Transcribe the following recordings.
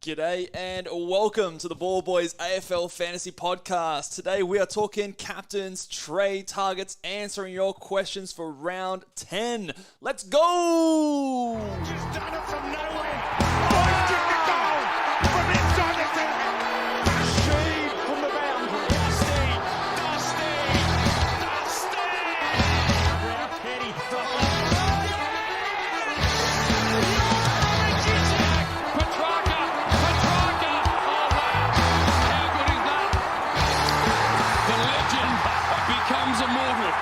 G'day and welcome to the Ball Boys AFL Fantasy Podcast. Today we are talking captains, trade targets, answering your questions for round 10. Let's go! Just done it from nowhere. Hoisted the goal from inside the 10. Sheed from the boundary. Dusty. Petty. Petrarca. Oh, wow. How good is that? The legend becomes immortal.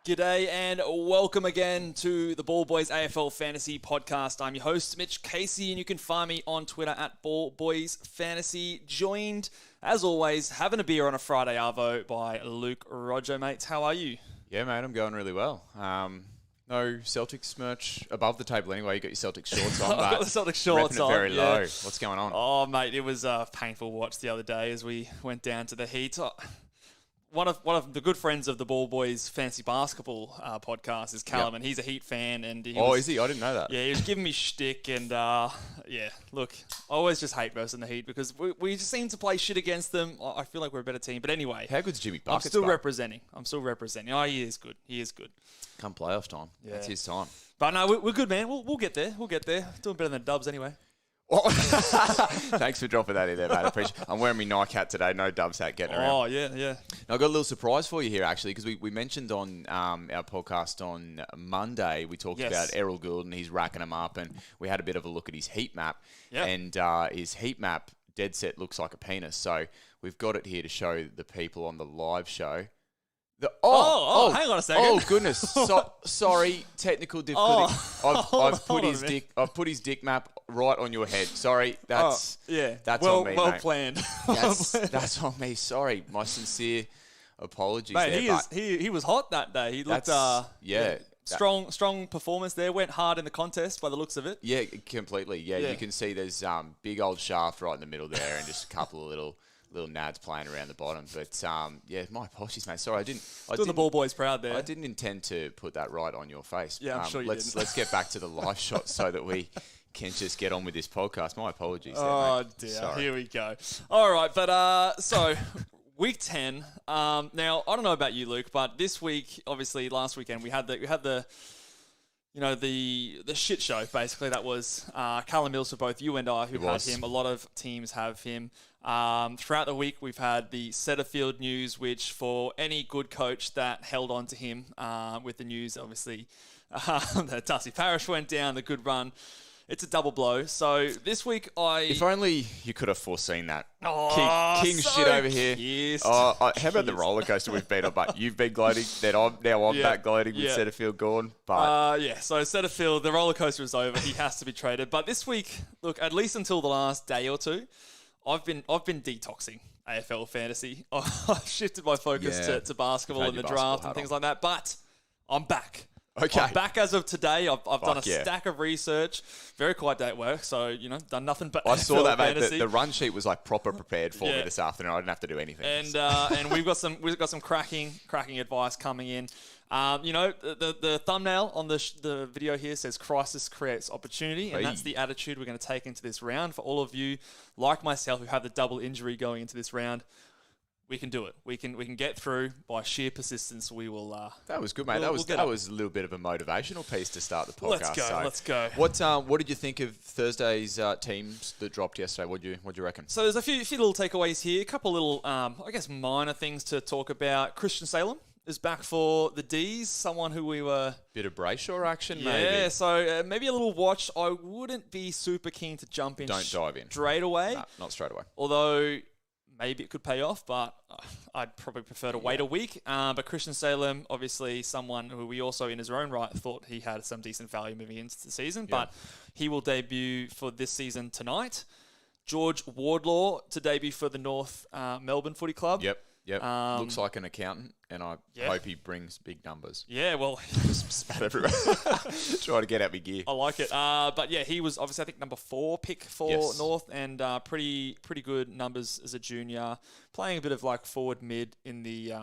G'day and welcome again to the Ball Boys AFL Fantasy Podcast. I'm your host, Mitch Casey, and you can find me on Twitter at Ball Boys Fantasy. Joined, as always, having a beer on a Friday arvo by Luke Roger. Mates, how are you? Yeah, mate, I'm going really well. No Celtics merch above the table anyway. You got your Celtics shorts on. I've got the Celtics shorts on. Very yeah. low. What's going on? Oh, mate, it was a painful watch the other day as we went down to the Heat. One of the good friends of the Ball Boys Fantasy Basketball podcast is Callum, and he's a Heat fan. And is he? I didn't know that. Yeah, he was giving me shtick, and look, I always just hate versing the Heat because we just seem to play shit against them. I feel like we're a better team, but anyway. How good's Jimmy I'm Buckets? still representing. Oh, he is good. Come playoff time. Yeah. That's his time. But no, we're good, man. We'll get there. Doing better than the Dubs anyway. Thanks for dropping that in there, mate. I appreciate it. I'm wearing my Nike hat today. No Dubs hat getting around. Oh, yeah. Now, I've got a little surprise for you here, actually, because we mentioned on our podcast on Monday, we talked about Errol Gould and he's racking them up, and we had a bit of a look at his heat map. Yep. And his heat map dead set looks like a penis. So we've got it here to show the people on the live show. Hang on a second. Oh goodness! Sorry, technical difficulty. I've put his dick map right on your head. Sorry, that's on me. Well mate. Planned. That's on me. Sorry, my apologies. Mate, there, he was hot that day. He looked strong performance there. Went hard in the contest by the looks of it. Yeah, completely. Yeah, you can see there's big old shaft right in the middle there, and just a couple of little nads playing around the bottom. But, my apologies, mate. Sorry, I didn't... Doing the Ball Boys proud there. I didn't intend to put that right on your face. Yeah, I'm sure you didn't. Let's get back to the live shot so that we can just get on with this podcast. My apologies. Oh, dear. Sorry. Here we go. All right, but so... Week 10. Now, I don't know about you, Luke, but this week, obviously, last weekend, we had the shit show, basically. That was Callum Mills for both you and I who had him. A lot of teams have him. Throughout the week, we've had the Setterfield news, which for any good coach that held on to him with the news, obviously, that Darcy Parish went down, the good run. It's a double blow. So this week, If only you could have foreseen that. King so shit over here. Kissed. How about the roller coaster we've been on? But you've been gloating. Then I'm back gloating with Setterfield gone. But so Setterfield, the roller coaster is over. He has to be traded. But this week, look, at least until the last day or two, I've been detoxing AFL fantasy. I've shifted my focus to basketball and the draft and things like that. But I'm back. Okay. I'm back as of today. I've done a stack of research. Very quiet day at work, so, done nothing but I saw that, mate. fantasy. The run sheet was like proper prepared for me this afternoon. I didn't have to do anything. And and we've got some cracking advice coming in. The thumbnail on the video here says crisis creates opportunity, and that's the attitude we're going to take into this round. For all of you, like myself, who have the double injury going into this round, we can do it. We can get through by sheer persistence. We will. That was good, mate. That was a little bit of a motivational piece to start the podcast. Let's go. What did you think of Thursday's teams that dropped yesterday? What do you reckon? So there's a few little takeaways here. A couple little, minor things to talk about. Christian Salem is back for the D's. Someone who we were... Bit of Brayshaw action, maybe. Yeah, so maybe a little watch. I wouldn't be super keen to jump in. Don't dive in. Straight away. No, not straight away. Although... maybe it could pay off, but I'd probably prefer to wait a week. But Christian Salem, obviously someone who we also in his own right thought he had some decent value moving into the season, but he will debut for this season tonight. George Wardlaw to debut for the North Melbourne Footy Club. Yep. Looks like an accountant, and I hope he brings big numbers. Yeah, well... just spat everywhere. Try to get out my gear. I like it. But yeah, he was obviously, I think, number 4 pick for North, and pretty good numbers as a junior. Playing a bit of like forward mid in the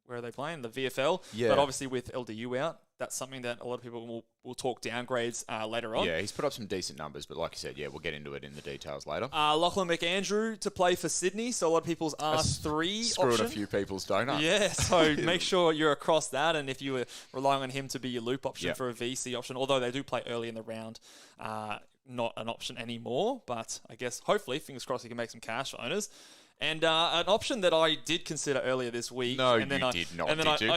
where are they playing? The VFL. Yeah. But obviously with LDU out, that's something that a lot of people will talk downgrades later on. Yeah, he's put up some decent numbers, but like you said, we'll get into it in the details later. Lachlan McAndrew to play for Sydney, so a lot of people's R3 screwed option. A few people's donut. Yeah, so make sure you're across that, and if you were relying on him to be your loop option for a VC option, although they do play early in the round, not an option anymore, but I guess hopefully, fingers crossed, he can make some cash for owners. And an option that I did consider earlier this week. No, and then you did not, and then did you?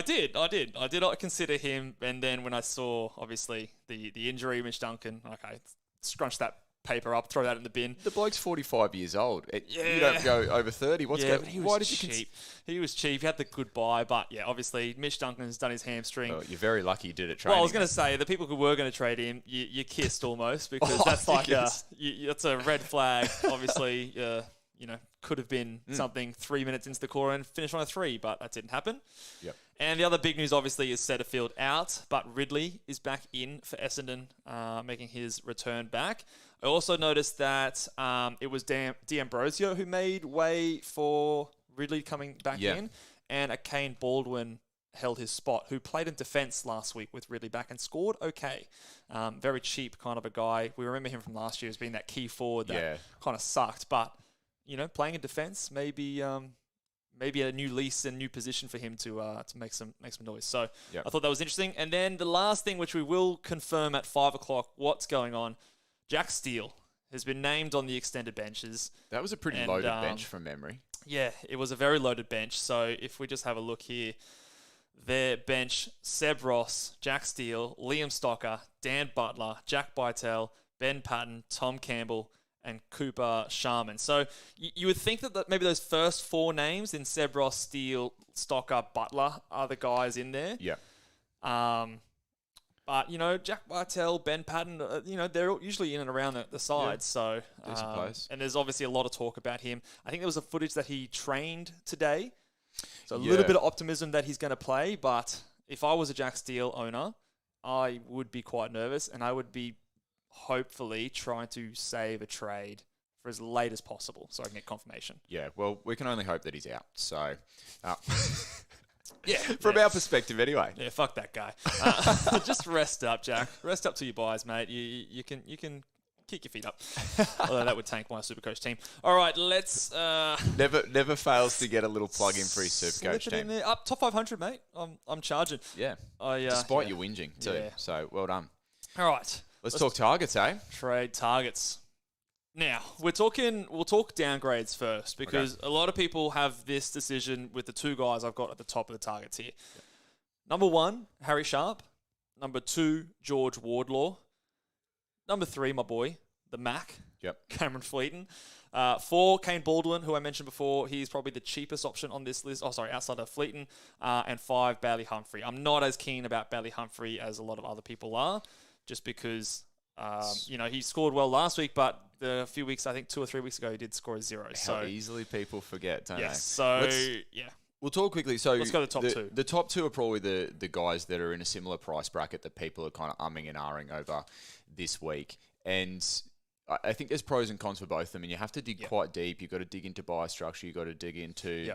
I did not consider him. And then when I saw, obviously, the injury, Mitch Duncan, okay, scrunch that paper up, throw that in the bin. The bloke's 45 years old. You don't go over 30. Why did you cheap? He was cheap. He had the good buy. But, yeah, obviously, Mitch Duncan's done his hamstring. Oh, you're very lucky you did it training. Well, I was going to say, the people who were going to trade him, you kissed almost, because that's like that's a red flag, obviously. Could have been something 3 minutes into the quarter and finish on a 3, but that didn't happen. Yep. And the other big news, obviously, is Setterfield out, but Ridley is back in for Essendon, making his return back. I also noticed that it was D'Ambrosio who made way for Ridley coming back in, and a Kane Baldwin held his spot, who played in defence last week with Ridley back and scored okay. Very cheap kind of a guy. We remember him from last year as being that key forward that kind of sucked, but playing in defence, maybe a new lease and new position for him to make some noise. So I thought that was interesting. And then the last thing, which we will confirm at 5 o'clock, what's going on? Jack Steele has been named on the extended benches. That was a pretty loaded bench from memory. Yeah, it was a very loaded bench. So if we just have a look here, their bench: Seb Ross, Jack Steele, Liam Stocker, Dan Butler, Jack Bytel, Ben Patton, Tom Campbell, and Cooper Sharman. So you would think that maybe those first 4 names in Seb Ross, Steele, Stocker, Butler are the guys in there. Yeah. But, Jack Bartel, Ben Patton, they're usually in and around the sides. So, decent place. And there's obviously a lot of talk about him. I think there was a footage that he trained today. So a little bit of optimism that he's going to play. But if I was a Jack Steele owner, I would be quite nervous, and I would be hopefully trying to save a trade for as late as possible so I can get confirmation. Yeah, well, we can only hope that he's out. So, from our perspective anyway. Yeah, fuck that guy. Just rest up, Jack. Rest up to your buys, mate. You can kick your feet up. Although that would tank my Supercoach team. All right, let's... Never fails to get a little plug in for his Supercoach team. In there. Up top 500, mate. I'm charging. Yeah. Despite your whinging too. Yeah. So, well done. All right. Let's talk targets, eh? Trade targets. Now, we'll talk downgrades first, because a lot of people have this decision with the 2 guys I've got at the top of the targets here. Yep. Number 1, Harry Sharp. Number 2, George Wardlaw. Number 3, my boy, the Mac. Yep. Cameron Fleeton. 4, Kane Baldwin, who I mentioned before. He's probably the cheapest option on this list. Outside of Fleeton. And 5, Bailey Humphrey. I'm not as keen about Bailey Humphrey as a lot of other people are, just because, he scored well last week, but a few weeks, I think 2 or 3 weeks ago, he did score a 0. How easily people forget, don't they? Yes, so, We'll talk quickly. So let's go to the top 2. The top 2 are probably the guys that are in a similar price bracket that people are kind of umming and ahhing over this week. And I think there's pros and cons for both of them, and you have to dig quite deep. You've got to dig into buy structure. You've got to dig into,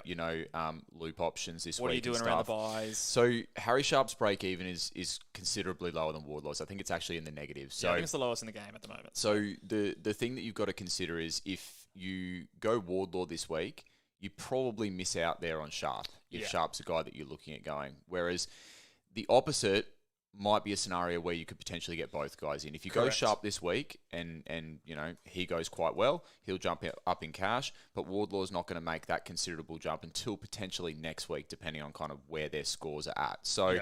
loop options this week. What are you doing around the buys? So Harry Sharp's break even is considerably lower than Wardlaw's. I think it's actually in the negative. So I think it's the lowest in the game at the moment. So the thing that you've got to consider is if you go Wardlaw this week, you probably miss out there on Sharp if Sharp's a guy that you're looking at going. Whereas the opposite might be a scenario where you could potentially get both guys in. If you go Sharp this week and he goes quite well, he'll jump up in cash, but Wardlaw's not going to make that considerable jump until potentially next week, depending on kind of where their scores are at. So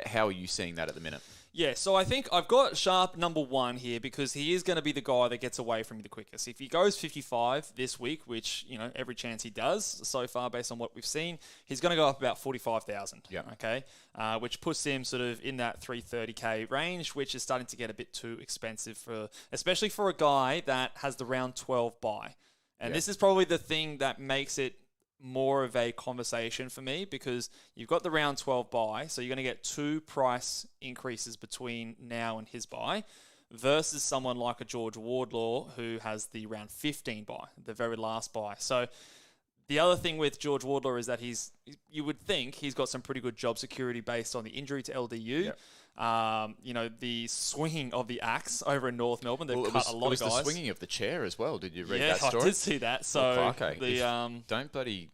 how are you seeing that at the minute? Yeah, so I think I've got Sharp number 1 here because he is going to be the guy that gets away from me the quickest. If he goes 55 this week, which, every chance he does so far based on what we've seen, he's going to go up about 45,000. Yeah. Okay. Which puts him sort of in that 330k range, which is starting to get a bit too expensive especially for a guy that has the round 12 buy. And this is probably the thing that makes it more of a conversation for me, because you've got the round 12 buy, so you're going to get 2 price increases between now and his buy, versus someone like a George Wardlaw who has the round 15 buy, the very last buy. So the other thing with George Wardlaw is that you would think he's got some pretty good job security based on the injury to LDU. Yep. the swinging of the axe over in North Melbourne. They've cut a lot of guys. It was the swinging of the chair as well. Did you read that story? Yeah, I did see that. So don't bloody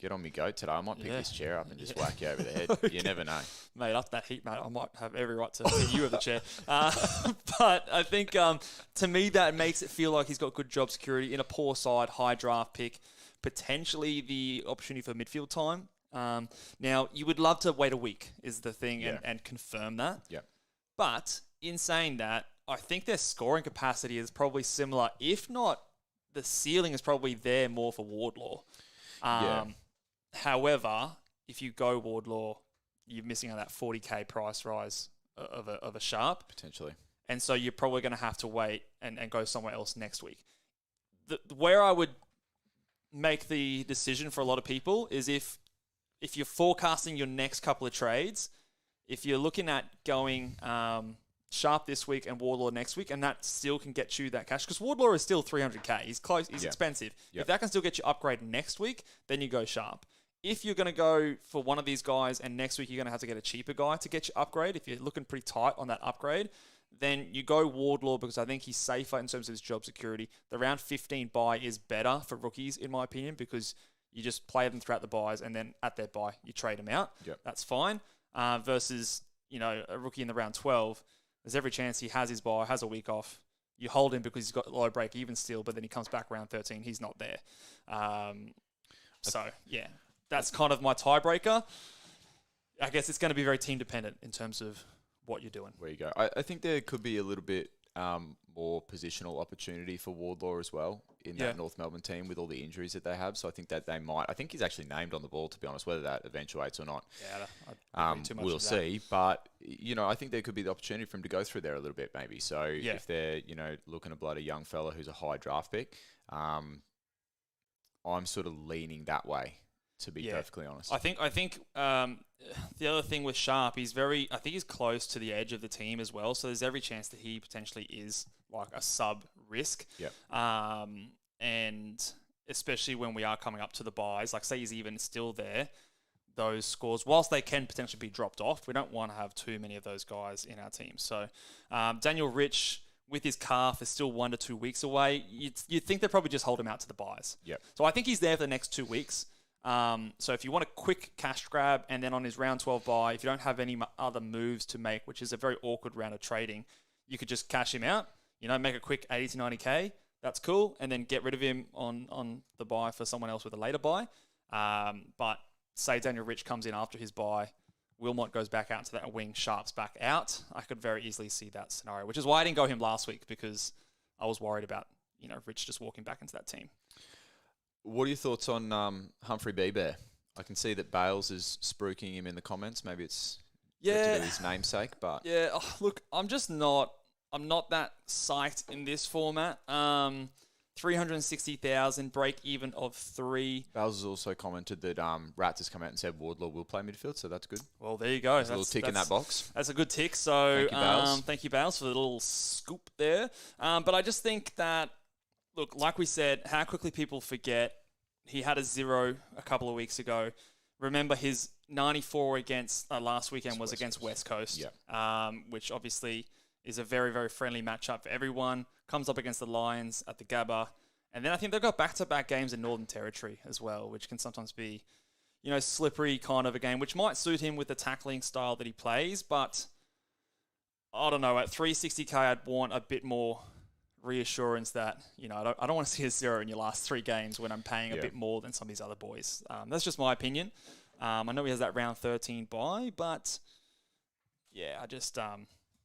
get on me goat today. I might pick this chair up and just whack you over the head. Okay. You never know. Mate, after that heat, mate, I might have every right to hit you with the chair. But I think, to me, that makes it feel like he's got good job security in a poor side, high draft pick, potentially the opportunity for midfield time. Now, you would love to wait a week is the thing and confirm that. Yeah. But in saying that, I think their scoring capacity is probably similar. If not, the ceiling is probably there more for Wardlaw. However, if you go Wardlaw, you're missing on that 40K price rise of a Sharp. Potentially. And so you're probably going to have to wait and go somewhere else next week. Where I would make the decision for a lot of people is if you're forecasting your next couple of trades, if you're looking at going Sharp this week and Wardlaw next week, and that still can get you that cash, because Wardlaw is still 300K. He's close. He's expensive. Yep. If that can still get you upgrade next week, then you go Sharp. If you're going to go for one of these guys and next week you're going to have to get a cheaper guy to get you upgrade, if you're looking pretty tight on that upgrade, then you go Wardlaw because I think he's safer in terms of his job security. The round 15 buy is better for rookies, in my opinion, because you just play them throughout the buys and then at their buy, you trade them out. Yep. That's fine. Versus, a rookie in the round 12, there's every chance he has his buy, has a week off. You hold him because he's got low break even still, but then he comes back round 13, he's not there. That's kind of my tiebreaker. I guess it's going to be very team dependent in terms of what you're doing. Where you go. I think there could be a little bit more positional opportunity for Wardlaw as well in that North Melbourne team with all the injuries that they have. So I think that they might. I think he's actually named on the ball, to be honest, whether that eventuates or not. Yeah, we'll see. But, I think there could be the opportunity for him to go through there a little bit maybe. So if they're, looking to blood a young fella who's a high draft pick, I'm sort of leaning that way, to be perfectly honest. I think the other thing with Sharp, I think he's close to the edge of the team as well. So there's every chance that he potentially is like a sub risk. Yep. And especially when we are coming up to the buys, like say he's even still there, those scores, whilst they can potentially be dropped off, we don't want to have too many of those guys in our team. So Daniel Rich with his calf is still 1 to 2 weeks away. You'd think they'd probably just hold him out to the buys. Yep. So I think he's there for the next 2 weeks. So if you want a quick cash grab and then on his round 12 buy, if you don't have any other moves to make, which is a very awkward round of trading, you could just cash him out, make a quick 80 to 90K. That's cool. And then get rid of him on the buy for someone else with a later buy. But say Daniel Rich comes in after his buy, Wilmot goes back out to that wing, Sharp's back out. I could very easily see that scenario, which is why I didn't go him last week, because I was worried about, Rich just walking back into that team. What are your thoughts on Humphrey Bear? I can see that Bales is spruiking him in the comments. Maybe it's to do with his namesake, but look, I'm not that psyched in this format. 360,000 break even of 3. Bales has also commented that Rats has come out and said Wardlaw will play midfield, so that's good. Well, there you go. That's a little tick in that box. That's a good tick. So thank you, Bales, for the little scoop there. But I just think that, look, like we said, how quickly people forget. He had a 0 a couple of weeks ago. Remember his 94 against last weekend was against West Coast, which obviously is a very, very friendly matchup for everyone. Comes up against the Lions at the Gabba. And then I think they've got back-to-back games in Northern Territory as well, which can sometimes be, slippery kind of a game, which might suit him with the tackling style that he plays. But I don't know, at 360K, I'd want a bit more reassurance that, I don't want to see a 0 in your last 3 games when I'm paying a bit more than some of these other boys. That's just my opinion. I know he has that round 13 buy, but I just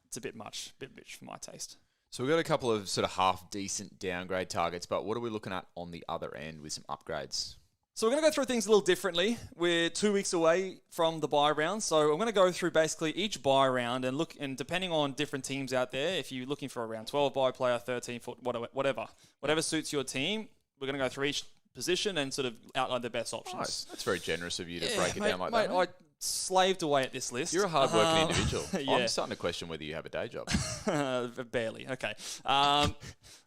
it's a bit much for my taste. So we've got a couple of sort of half decent downgrade targets, but what are we looking at on the other end with some upgrades? So we're going to go through things a little differently. We're 2 weeks away from the bye round. So I'm going to go through basically each bye round and look, and depending on different teams out there, if you're looking for a round 12 bye player, 13, whatever suits your team, we're going to go through each position and sort of outline the best options. Nice. That's very generous of you to break it down like that. I slaved away at this list. You're a hard-working individual. I'm starting to question whether you have a day job. Barely. Okay.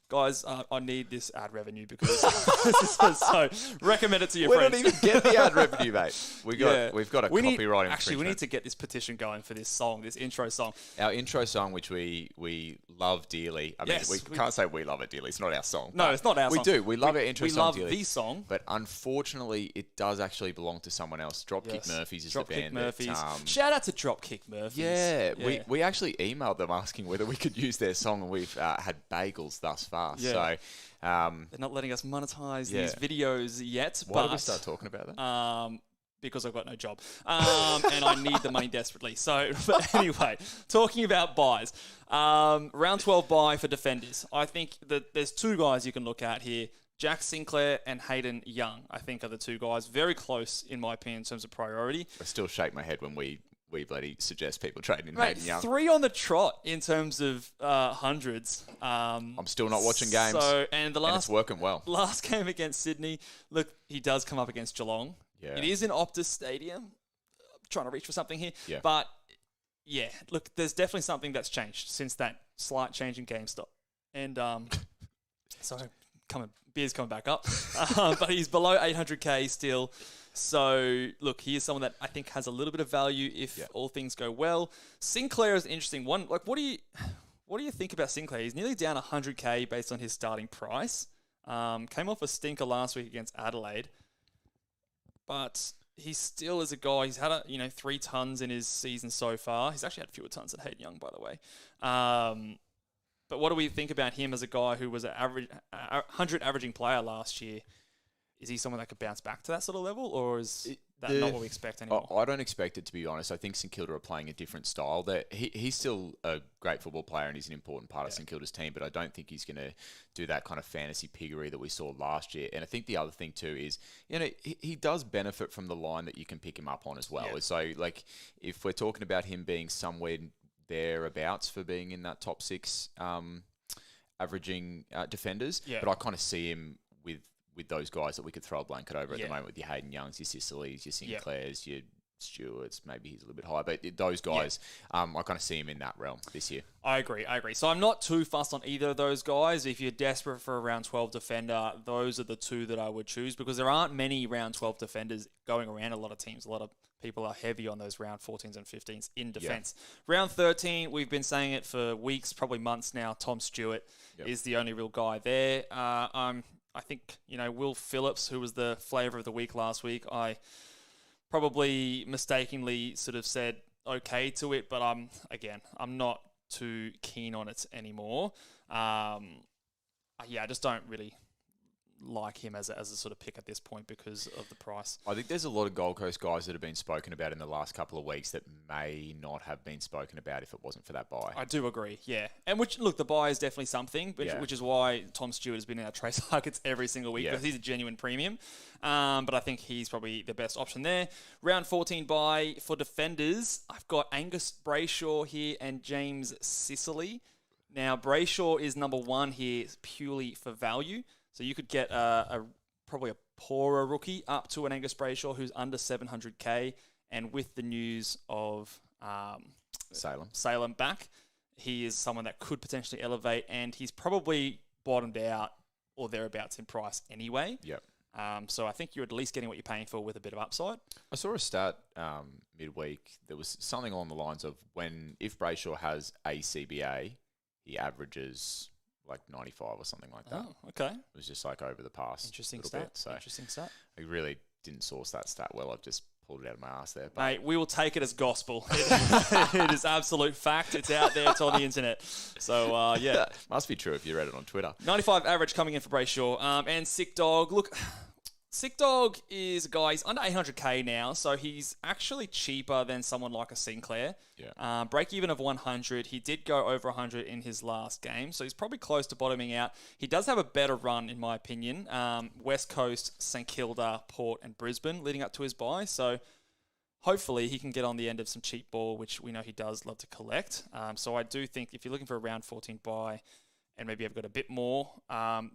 guys, I need this ad revenue because so recommend it to your friends. We don't even get the ad revenue, mate. We've got a copyright infringement. Actually, we need to get this petition going for this song, this intro song. Our intro song, which we love dearly. I mean, we can't say we love it dearly. It's not our song. No, it's not our song. We do. We love our intro song dearly. We love the song. But unfortunately, it does actually belong to someone else. Dropkick Murphys is the band. Murphys. Shout out to Dropkick Murphys. Yeah. We actually emailed them asking whether we could use their song, and we've had bagels thus far. Yeah. So they're not letting us monetize these videos yet. Why did we start talking about that? Because I've got no job and I need the money desperately. So, but anyway, talking about buys, round 12 buy for defenders. I think that there's two guys you can look at here. Jack Sinclair and Hayden Young, I think, are the two guys very close, in my opinion, in terms of priority. I still shake my head when we bloody suggest people trading in Hayden Young. 3 on the trot in terms of hundreds. I'm still not watching games. And it's working well. Last game against Sydney, look, he does come up against Geelong. Yeah. It is in Optus Stadium. I'm trying to reach for something here. Yeah. But, yeah, look, there's definitely something that's changed since that slight change in GameStop. And, beer's coming back up. But he's below 800K still. So, look, he is someone that I think has a little bit of value if all things go well. Sinclair is an interesting one. Like, what do you think about Sinclair? He's nearly down 100K based on his starting price. Came off a stinker last week against Adelaide. But he still is a guy. He's had 3 tons in his season so far. He's actually had fewer tons than Hayden Young, by the way. But what do we think about him as a guy who was an 100 averaging player last year? Is he someone that could bounce back to that sort of level, or is that not what we expect anymore? I don't expect it, to be honest. I think St Kilda are playing a different style. He's still a great football player and he's an important part of St Kilda's team, but I don't think he's going to do that kind of fantasy piggery that we saw last year. And I think the other thing too is, he does benefit from the line that you can pick him up on as well. Yeah. So, like, if we're talking about him being somewhere thereabouts for being in that top 6 averaging defenders, but I kind of see him with those guys that we could throw a blanket over at the moment, with your Hayden Youngs, your Sicilies, your Sinclairs, your Stewarts, maybe he's a little bit higher, but those guys, I kind of see him in that realm this year. I agree. So I'm not too fussed on either of those guys. If you're desperate for a round 12 defender, those are the two that I would choose, because there aren't many round 12 defenders going around a lot of teams. A lot of people are heavy on those round 14s and 15s in defence. Round 13, we've been saying it for weeks, probably months now. Tom Stewart is the only real guy there. I think, Will Phillips, who was the flavour of the week last week, I probably mistakenly sort of said okay to it, but I'm not too keen on it anymore. I just don't really like him as a sort of pick at this point because of the price. I think there's a lot of Gold Coast guys that have been spoken about in the last couple of weeks that may not have been spoken about if it wasn't for that buy. I do agree, yeah. And the buy is definitely something, which is why Tom Stewart has been in our trade targets every single week, because he's a genuine premium. But I think he's probably the best option there. Round 14 buy for defenders, I've got Angus Brayshaw here and James Sicily. Now, Brayshaw is number 1 here purely for value. So you could get probably a poorer rookie up to an Angus Brayshaw who's under 700K, and with the news of Salem back, he is someone that could potentially elevate, and he's probably bottomed out or thereabouts in price anyway. Yep. So I think you're at least getting what you're paying for with a bit of upside. I saw a stat midweek. There was something along the lines of if Brayshaw has a CBA, he averages like 95 or something like that. Oh, okay. It was just like over the past Interesting bit. So Interesting stat. I really didn't source that stat well. I've just pulled it out of my ass there. But mate, we will take it as gospel. It is absolute fact. It's out there. It's on the internet. So, must be true if you read it on Twitter. 95 average coming in for Brayshaw. And Sick Dog. Look, Sick Dog is a guy, he's under 800K now, so he's actually cheaper than someone like a Sinclair. Yeah. Break even of 100. He did go over 100 in his last game, so he's probably close to bottoming out. He does have a better run, in my opinion. West Coast, St Kilda, Port, and Brisbane leading up to his buy, so hopefully he can get on the end of some cheap ball, which we know he does love to collect. So I do think if you're looking for a round 14 buy, and maybe I've got a bit more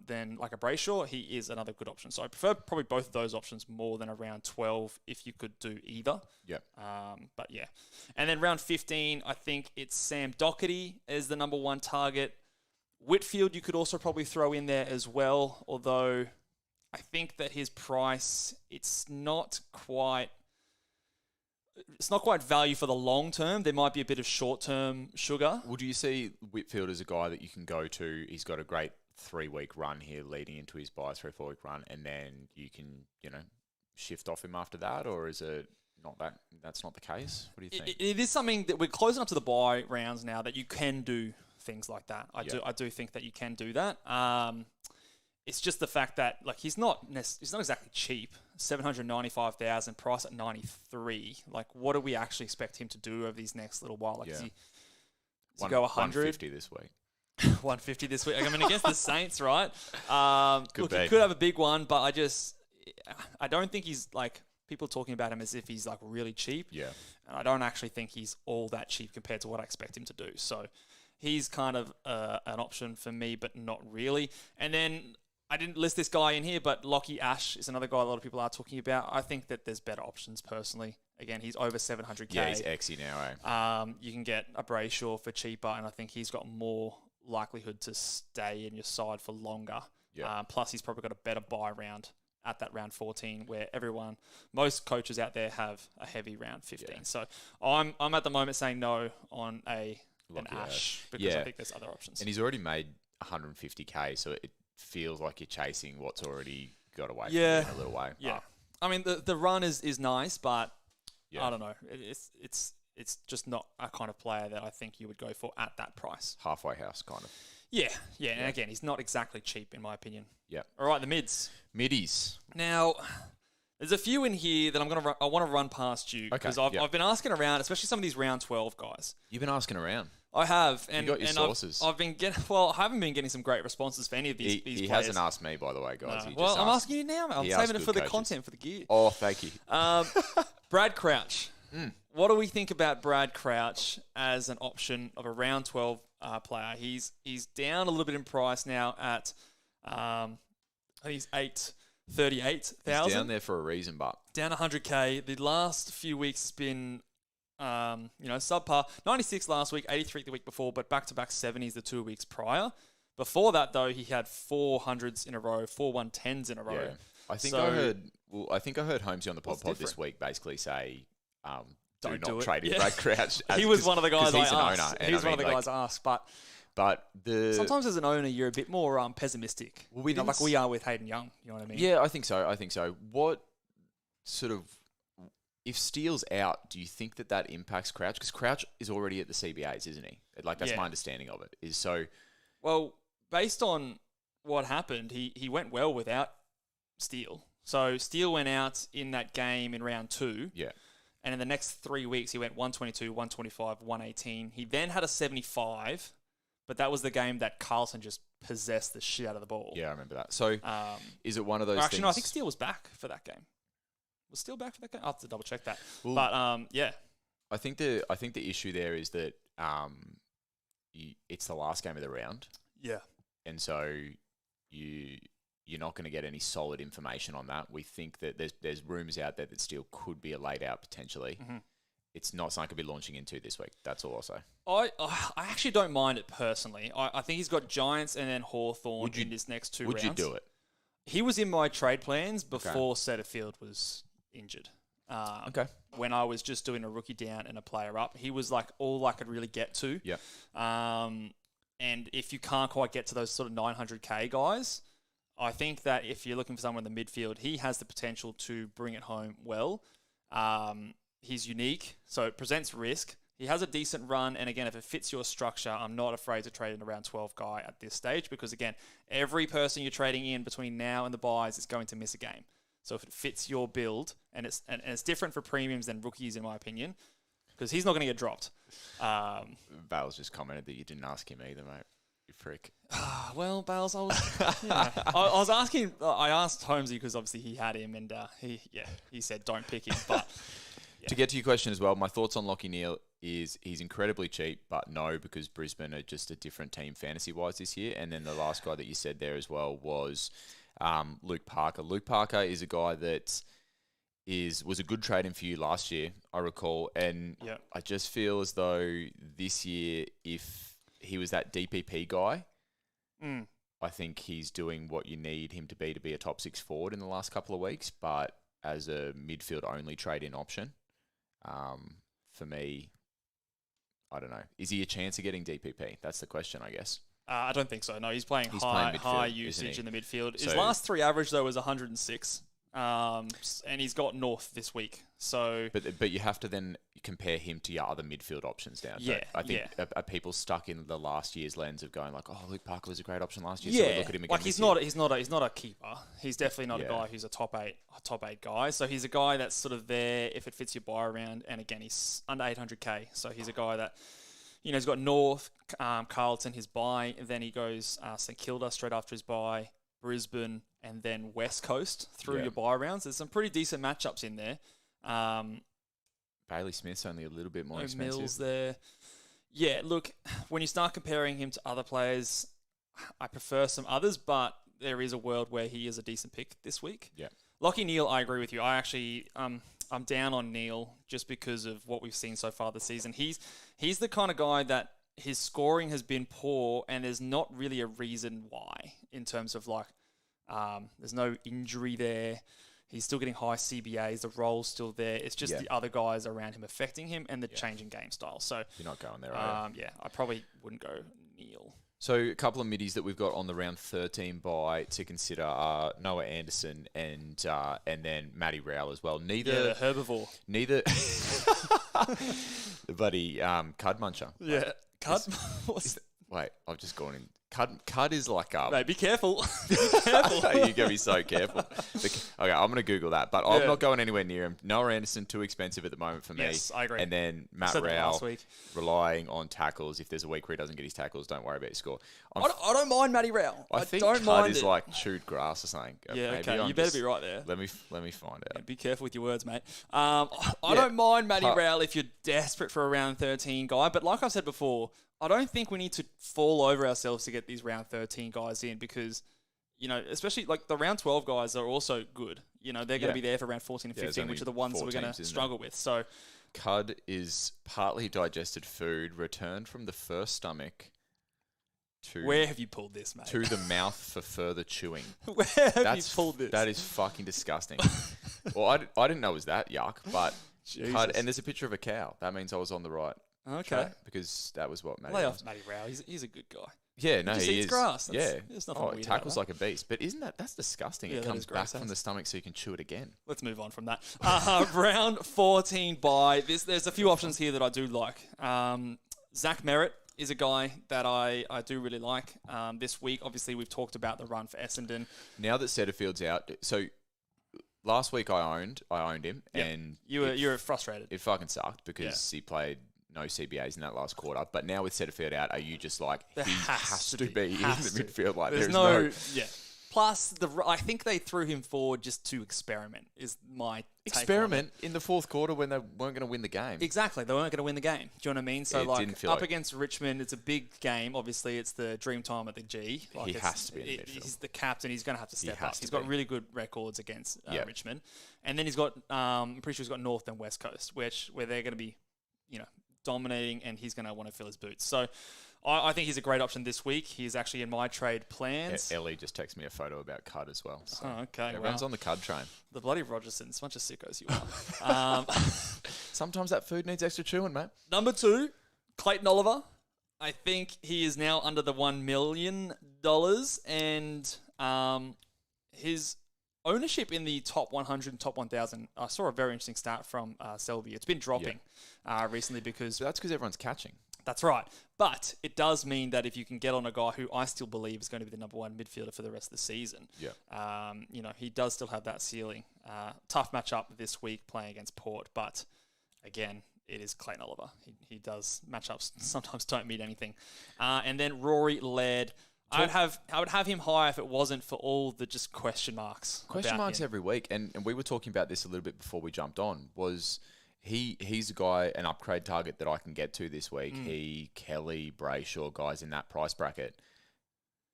than like a Brayshaw, he is another good option. So I prefer probably both of those options more than around 12 if you could do either. Yep. But yeah. And then round 15, I think it's Sam Doherty as the number 1 target. Whitfield, you could also probably throw in there as well, although I think that his price, it's not quite value for the long term. There might be a bit of short-term sugar. Would you see Whitfield as a guy that you can go to? He's got a great 3-week run here leading into his bye, 3-4 week run, and then you can, shift off him after that, or is it not that? That's not the case. What do you think? It is something that we're closing up to the bye rounds now that you can do things like that. I do think that you can do that. It's just the fact that he's not exactly cheap. 795,000 price at 93. What do we actually expect him to do over these next little while? Does he go 100? 150 this week. 150 this week. I mean, against the Saints, right? He could have a big one, but I don't think he's people talking about him as if he's really cheap. Yeah. And I don't actually think he's all that cheap compared to what I expect him to do. So he's kind of an option for me, but not really. And then I didn't list this guy in here, but Lockie Ash is another guy a lot of people are talking about. I think that there's better options personally. Again, he's over 700k. Yeah, he's exy now, eh? You can get a Brayshaw for cheaper, and I think he's got more likelihood to stay in your side for longer. Yeah. Plus, he's probably got a better buy round at that round 14, where most coaches out there have a heavy round 15. Yeah. So I'm at the moment saying no on an Ash because I think there's other options. And he's already made 150k, so it feels like you're chasing what's already got away from you in a little way. Yeah. I mean, the run is nice, but I don't know. It's just not a kind of player that I think you would go for at that price. Halfway house, kind of. Yeah. And again, he's not exactly cheap, in my opinion. Yeah. All right, the mids. Middies. Now, there's a few in here that I want to run past you because I've been asking around, especially some of these round 12 guys. You've been asking around. I have, and you got your sources. I've been getting. Well, I haven't been getting some great responses for any of these. He players. Hasn't asked me, by the way, guys. No. Well, I'm asking you now. I'm saving it for the content, for the gear. Oh, thank you. Brad Crouch. What do we think about Brad Crouch as an option of a round 12 player? He's down a little bit in price now at he's 838,000. He's down there for a reason, but down 100k. The last few weeks has been. Subpar. 96 last week, 83 the week before, but back-to-back 70s the 2 weeks prior. Before that, though, he had 400s in a row, 4 110s in a row. Yeah. I think I heard Holmesy on the pod this week basically say, do not trade in Brad Crouch. He was one of the guys I asked. He was one of the guys I asked, but sometimes as an owner, you're a bit more pessimistic. Well, we are with Hayden Young. You know what I mean? Yeah, I think so. What sort of... If Steele's out, do you think that impacts Crouch? Because Crouch is already at the CBAs, isn't he? That's my understanding of it. Is so. Well, based on what happened, he went well without Steele. So Steele went out in that game in round 2. Yeah. And in the next 3 weeks, he went 122, 125, 118. He then had a 75, but that was the game that Carlton just possessed the shit out of the ball. Yeah, I remember that. So is it one of those things? Actually, no, I think Steele was back for that game. Was Steele back for that game? I'll have to double check that. Well, but yeah, I think the issue there is that it's the last game of the round. Yeah, and so you're not going to get any solid information on that. We think that there's rumours out there that Steele could be a laid out potentially. Mm-hmm. It's not something I could be launching into this week. That's all I'll say. I actually don't mind it personally. I think he's got Giants and then Hawthorn in his next 2 rounds. Would you do it? He was in my trade plans before Setterfield was injured. When I was just doing a rookie down and a player up, he was all I could really get to. Yeah. And if you can't quite get to those sort of 900k guys, I think that if you're looking for someone in the midfield, he has the potential to bring it home well. He's unique, so it presents risk. He has a decent run, and again, if it fits your structure, I'm not afraid to trade in a round 12 guy at this stage because, again, every person you're trading in between now and the buys is going to miss a game. So if it fits your build, and it's different for premiums than rookies, in my opinion, because he's not going to get dropped. Bales just commented that you didn't ask him either, mate. You prick. Well, Bales, I was asking. I asked Holmesy because obviously he had him, and he said don't pick him. But to get to your question as well, my thoughts on Lockie Neal is he's incredibly cheap, but no, because Brisbane are just a different team fantasy-wise this year. And then the last guy that you said there as well was Luke Parker. Luke Parker is a guy that was a good trade-in for you last year, I recall. And I just feel as though this year, if he was that DPP guy, I think he's doing what you need him to be a top 6 forward in the last couple of weeks, but as a midfield only trade-in option, for me, I don't know. Is he a chance of getting DPP? That's the question, I guess. I don't think so. No, he's playing playing high midfield, usage in the midfield. So, his last 3 average, though, was 106. And he's got North this week. So, but you have to then compare him to your other midfield options now. Yeah, I think are people stuck in the last year's lens of going like, oh, Luke Parker was a great option last year. So we look at him again. Like he's not a keeper. He's definitely not a guy who's a top eight guy. So he's a guy that's sort of there if it fits your buy around. And again, he's under 800k. So he's a guy that, he's got North, Carlton, his buy. And then he goes St Kilda straight after his buy, Brisbane, and then West Coast through your buy rounds. There's some pretty decent matchups in there. Bailey Smith's only a little bit more expensive. Mills there. Yeah, look, when you start comparing him to other players, I prefer some others, but there is a world where he is a decent pick this week. Yeah. Lockie Neal, I agree with you. I actually, I'm down on Neal just because of what we've seen so far this season. He's the kind of guy that his scoring has been poor, and there's not really a reason why in terms of there's no injury there. He's still getting high CBAs. The role's still there. It's just the other guys around him affecting him and the changing game style. So you're not going there, are you? Yeah, I probably wouldn't go Neal. So a couple of middies that we've got on the round 13 buy to consider are Noah Anderson and then Matty Rowell as well. The herbivore. Neither the buddy Cud Muncher. Yeah, Cud. Wait, I've just gone in. Cud is like Mate, be careful. Be careful. You're going to be so careful. Okay, I'm going to Google that, but I'm not going anywhere near him. Noah Anderson, too expensive at the moment for me. Yes, I agree. And then Matt Rowell, relying on tackles. If there's a week where he doesn't get his tackles, don't worry about your score. I don't mind Matty Rowell. I think don't Cud mind is like chewed grass or something. Yeah, okay. You better be right there. Let me find out. Yeah, be careful with your words, mate. I don't mind Matty Rowell if you're desperate for a round 13 guy, but like I've said before, I don't think we need to fall over ourselves to get these round 13 guys in because, especially like the round 12 guys are also good. They're going to be there for round 14 and 15, which are the ones that we're going to struggle with. So, Cud is partly digested food returned from the first stomach to... Where have you pulled this, mate? To the mouth for further chewing. Where have you pulled this? That is fucking disgusting. Well, I didn't know it was that yuck, but Cud, and there's a picture of a cow. That means I was on the right. Okay. Because that was what Matty Lay off Matty Rowell. He's a good guy. Yeah, no, he eats is. Grass. There's nothing weird tackles like a beast. But that's disgusting. Yeah, it comes back gross, from the stomach so you can chew it again. Let's move on from that. Round 14 buy. There's a few options here that I do like. Zach Merritt is a guy that I do really like. This week, obviously, we've talked about the run for Essendon. Now that Setterfield's out, so last week I owned him, and you were frustrated. It fucking sucked because he played no CBAs in that last quarter. But now with Setterfield out, are you just like, he has to be in the midfield? Like, there's no... Yeah. Plus, I think they threw him forward just to experiment, is my experiment in the fourth quarter when they weren't going to win the game. Exactly. They weren't going to win the game. Do you know what I mean? So, against Richmond, it's a big game. Obviously, it's the dream time at the G. He has to be in the midfield. He's the captain. He's going to have to step up. He's got really good records against Richmond. And then he's got, I'm pretty sure he's got North and West Coast, where they're going to be, dominating, and he's going to want to fill his boots. So, I think he's a great option this week. He's actually in my trade plans. Ellie just texted me a photo about Cud as well. So okay. Everyone's on the Cud train. The bloody Rogersons. Bunch of sickos you are. Sometimes that food needs extra chewing, mate. Number 2, Clayton Oliver. I think he is now under the $1 million. And his ownership in the top 100 and top 1,000, I saw a very interesting stat from Selby. It's been dropping recently because... So that's because everyone's catching. That's right. But it does mean that if you can get on a guy who I still believe is going to be the number 1 midfielder for the rest of the season, he does still have that ceiling. Tough matchup this week playing against Port, but again, it is Clayton Oliver. He does matchups sometimes don't mean anything. And then Rory Laird. I would have him high if it wasn't for all the just question marks. Question marks every week, and we were talking about this a little bit before we jumped on. He's a guy, an upgrade target that I can get to this week. He, Kelly, Brayshaw, guys in that price bracket.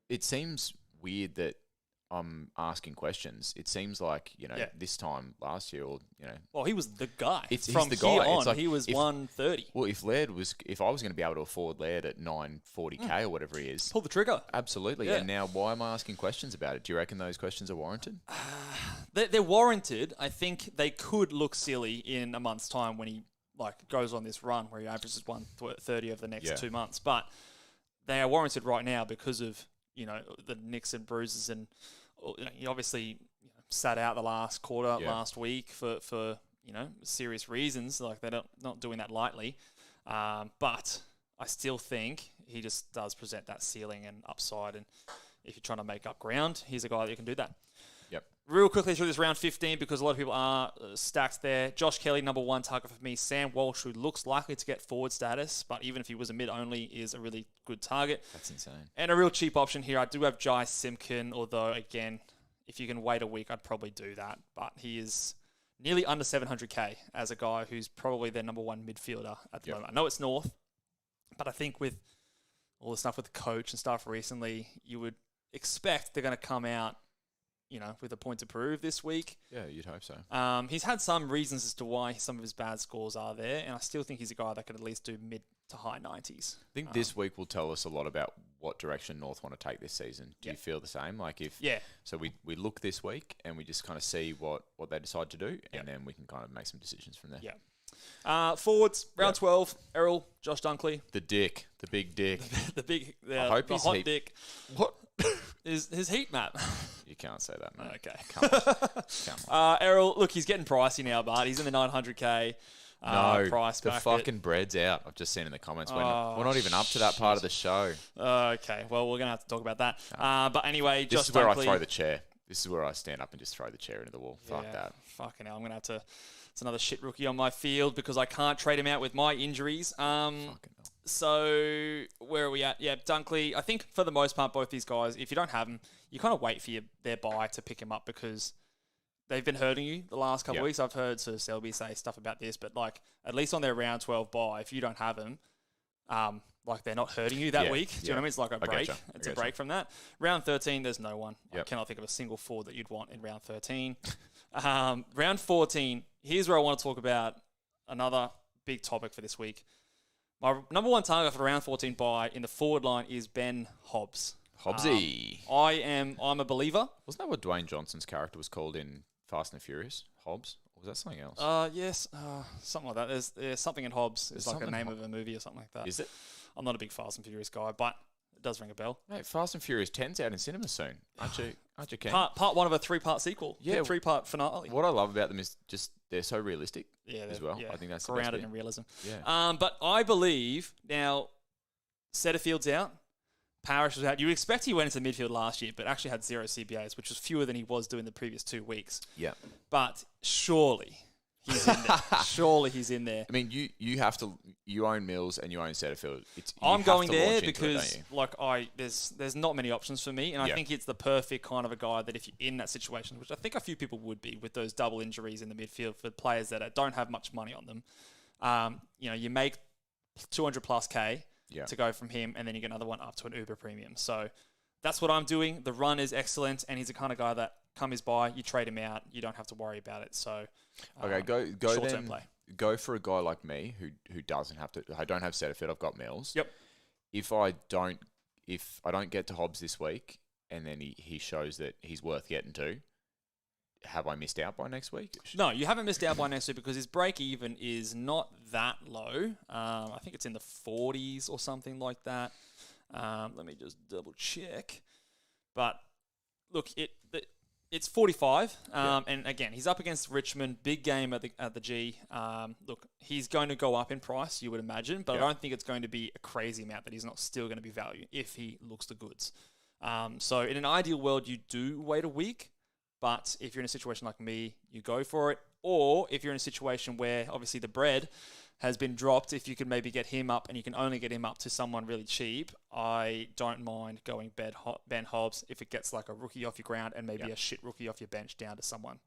It seems weird that I'm asking questions. It seems like, this time last year or, Well, he was the guy. He's From the here guy. on, It's like he was 130. Well, if I was going to be able to afford Laird at 940k or whatever he is. Pull the trigger. Absolutely. Yeah. And now why am I asking questions about it? Do you reckon those questions are warranted? They're warranted. I think they could look silly in a month's time when he goes on this run where he averages 130 over the next 2 months. But they are warranted right now because of, the nicks and bruises, and he obviously sat out the last quarter last week for serious reasons. Like they're not doing that lightly. But I still think he just does present that ceiling and upside. And if you're trying to make up ground, he's a guy that can do that. Yep. Real quickly through this round 15, because a lot of people are stacked there. Josh Kelly, number 1 target for me. Sam Walsh, who looks likely to get forward status, but even if he was a mid only, is a really good target. That's insane. And a real cheap option here, I do have Jai Simpkin, although, again, if you can wait a week, I'd probably do that. But he is nearly under 700k as a guy who's probably their number 1 midfielder at the moment. I know it's North, but I think with all the stuff with the coach and stuff recently, you would expect they're going to come out with a point to prove this week. Yeah, you'd hope so. He's had some reasons as to why some of his bad scores are there, and I still think he's a guy that could at least do mid to high 90s. I think this week will tell us a lot about what direction North want to take this season. Do you feel the same? So we look this week and we just kind of see what they decide to do, and then we can kind of make some decisions from there. Yeah. Forwards, round 12, Errol, Josh Dunkley. The big dick. I hope he's hot dick. What? Is his heat map. You can't say that, man. Okay. Come on. Errol, look, he's getting pricey now, but he's in the 900k price the bracket. fucking bread's out. I've just seen in the comments. We're not even up to that part of the show. Okay, well, we're going to have to talk about that. But anyway, this Josh is where Dunkley, I throw the chair. This is where I stand up and just throw the chair into the wall. Fuck that. Fucking hell, I'm going to have to... It's another shit rookie on my field because I can't trade him out with my injuries. So where are we at? Yeah, Dunkley. I think for the most part, both these guys, if you don't have them, you kind of wait for their buy to pick him up because they've been hurting you the last couple of weeks. I've heard Sir Selby say stuff about this, but at least on their round 12 buy, if you don't have them, they're not hurting you that week. Do you know what I mean? It's like a break. It's a break from that. Round 13, there's no one. I cannot think of a single forward that you'd want in round 13. Round 14, here's where I want to talk about another big topic for this week. My number 1 target for round 14 buy in the forward line is Ben Hobbs. Hobbsy. I'm a believer. Wasn't that what Dwayne Johnson's character was called in Fast and the Furious? Hobbs? Or was that something else? Yes. Something like that. There's something in Hobbs. It's like a name of a movie or something like that. Is it? I'm not a big Fast and Furious guy, but it does ring a bell. Mate, Fast and Furious 10's out in cinema soon. Aren't you keen? Part 1 of a 3-part sequel. Yeah. 3-part finale. What I love about them is just they're so realistic as well. Yeah, I think that's grounded the in realism. Yeah. But I believe now Setterfield's out. Parrish was out. You would expect he went into midfield last year, but actually had 0 CBAs, which was fewer than he was doing the previous 2 weeks. Yeah. But surely he's in there. Surely he's in there. I mean, you own Mills and you own Setterfield. I'm going there because there's not many options for me, and I think it's the perfect kind of a guy that if you're in that situation, which I think a few people would be with those double injuries in the midfield for players that don't have much money on them. You make 200 plus K to go from him, and then you get another one up to an Uber premium. So that's what I'm doing. The run is excellent, and he's the kind of guy that come his by, you trade him out, you don't have to worry about it. So okay, go short-term then. Play. Go for a guy like me who doesn't have to. I don't have Setterfield. I've got Mills. Yep. If I don't get to Hobbs this week, and then he shows that he's worth getting to, have I missed out by next week? No, you haven't missed out by next week because his break even is not that low. I think it's in the 40s or something like that. Let me just double check. But look, it's 45. And again, he's up against Richmond. Big game at the G. Look, he's going to go up in price, you would imagine, but I don't think it's going to be a crazy amount that he's not still going to be value if he looks the goods. So in an ideal world, you do wait a week. But if you're in a situation like me, you go for it. Or if you're in a situation where obviously the bread has been dropped, if you can maybe get him up and you can only get him up to someone really cheap, I don't mind going Ben Hobbs if it gets like a rookie off your ground and maybe a shit rookie off your bench down to someone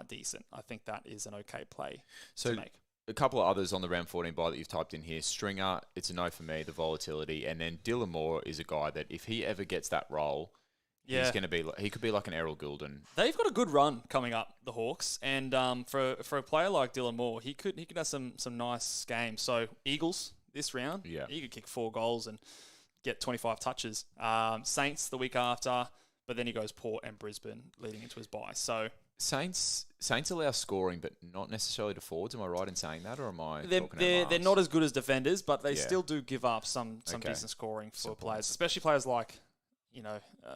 decent. I think that is an okay play to make. A couple of others on the round 14 buy that you've typed in here. Stringer, it's a no for me, the volatility. And then Dylan Moore is a guy that if he ever gets that role, he's going to be. He could be like an Errol Goulden. They've got a good run coming up, the Hawks, and for a player like Dylan Moore, he could have some nice games. So Eagles this round, he could kick 4 goals and get 25 touches. Saints the week after, but then he goes Port and Brisbane leading into his bye. So Saints allow scoring, but not necessarily to forwards. Am I right in saying that, or am I? They're not as good as defenders, but they still do give up some decent scoring for players, especially players like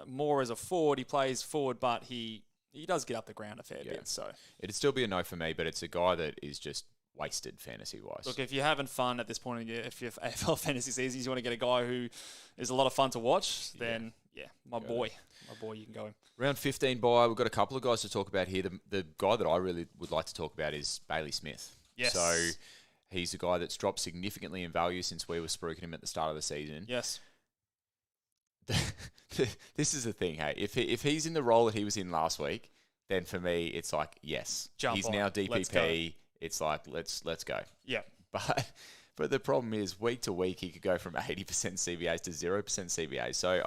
Moore as a forward. He plays forward, but he does get up the ground a fair bit. So it'd still be a no for me, but it's a guy that is just wasted fantasy wise. Look, if you're having fun at this point in the year, if you're AFL fantasy season, you want to get a guy who is a lot of fun to watch, then my boy, you can go him. Round 15 bye, we've got a couple of guys to talk about here. The guy that I really would like to talk about is Bailey Smith. Yes. So he's a guy that's dropped significantly in value since we were spruiking him at the start of the season. Yes. This is the thing, hey. If he's in the role that he was in last week, then for me it's like yes, he's now DPP. It's like let's go. Yeah. But the problem is week to week he could go from 80% CBAs to 0% CBAs. So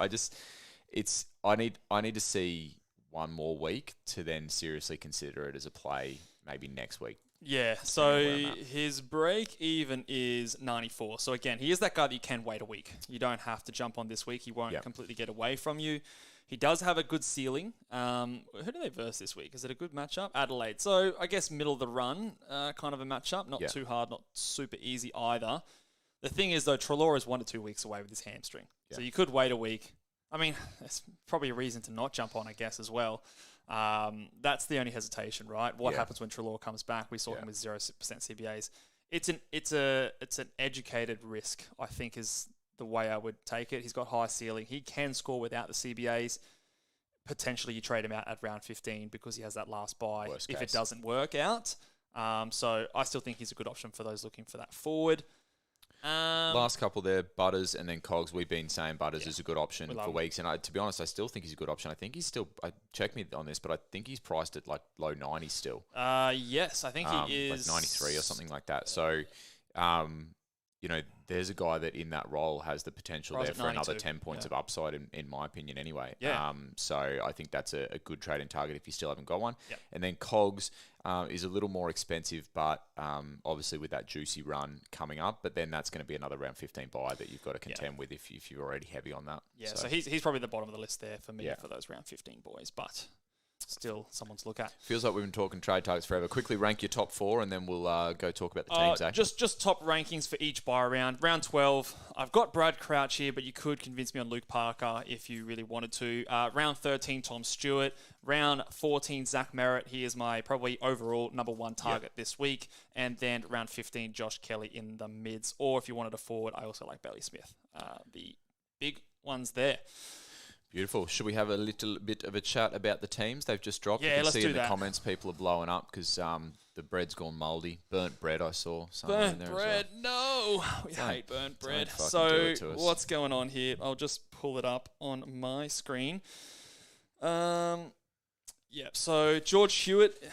I need to see one more week to then seriously consider it as a play maybe next week. Yeah, so his break even is 94. So again, he is that guy that you can wait a week. You don't have to jump on this week. He won't completely get away from you. He does have a good ceiling. Who do they verse this week? Is it a good matchup? Adelaide. So I guess middle of the run kind of a matchup. Not too hard, not super easy either. The thing is, though, Treloar is 1 to 2 weeks away with his hamstring. So you could wait a week. I mean, there's probably a reason to not jump on, I guess, as well. That's the only hesitation, right? What happens when Treloar comes back? We saw him with 0% CBAs. It's an educated risk, I think, is the way I would take it. He's got high ceiling. He can score without the CBAs. Potentially, you trade him out at round 15 because he has that last buy if it doesn't work out. So I still think he's a good option for those looking for that forward. Last couple there, Butters and then Cogs. We've been saying Butters is a good option for weeks. And to be honest, I still think he's a good option. I think he's still, check me on this, but I think he's priced at like low 90s still. Yes, I think he is. Like 93 or something like that. So, there's a guy that in that role has the potential there for another 10 points of upside, in my opinion, anyway. Yeah. So I think that's a good trade in target if you still haven't got one. Yep. And then Cogs is a little more expensive, but obviously with that juicy run coming up. But then that's going to be another round 15 buy that you've got to contend with if you're already heavy on that. Yeah, so he's probably the bottom of the list there for me for those round 15 boys, but still someone to look at. Feels like we've been talking trade targets forever. Quickly rank your top 4 and then we'll go talk about the teams. Just top rankings for each buy round. Round 12, I've got Brad Crouch here, but you could convince me on Luke Parker if you really wanted to. Round 13, Tom Stewart. Round 14, Zach Merritt. He is my probably overall number 1 target this week. And then round 15, Josh Kelly in the mids. Or if you wanted a forward, I also like Bailey Smith. The big ones there. Beautiful. Should we have a little bit of a chat about the teams they've just dropped? Yeah, you can let's see do in that. the comments people are blowing up because the bread's gone mouldy. Burnt bread, I saw. Burnt bread, no. We hate burnt bread. So what's going on here? I'll just pull it up on my screen. So George Hewitt,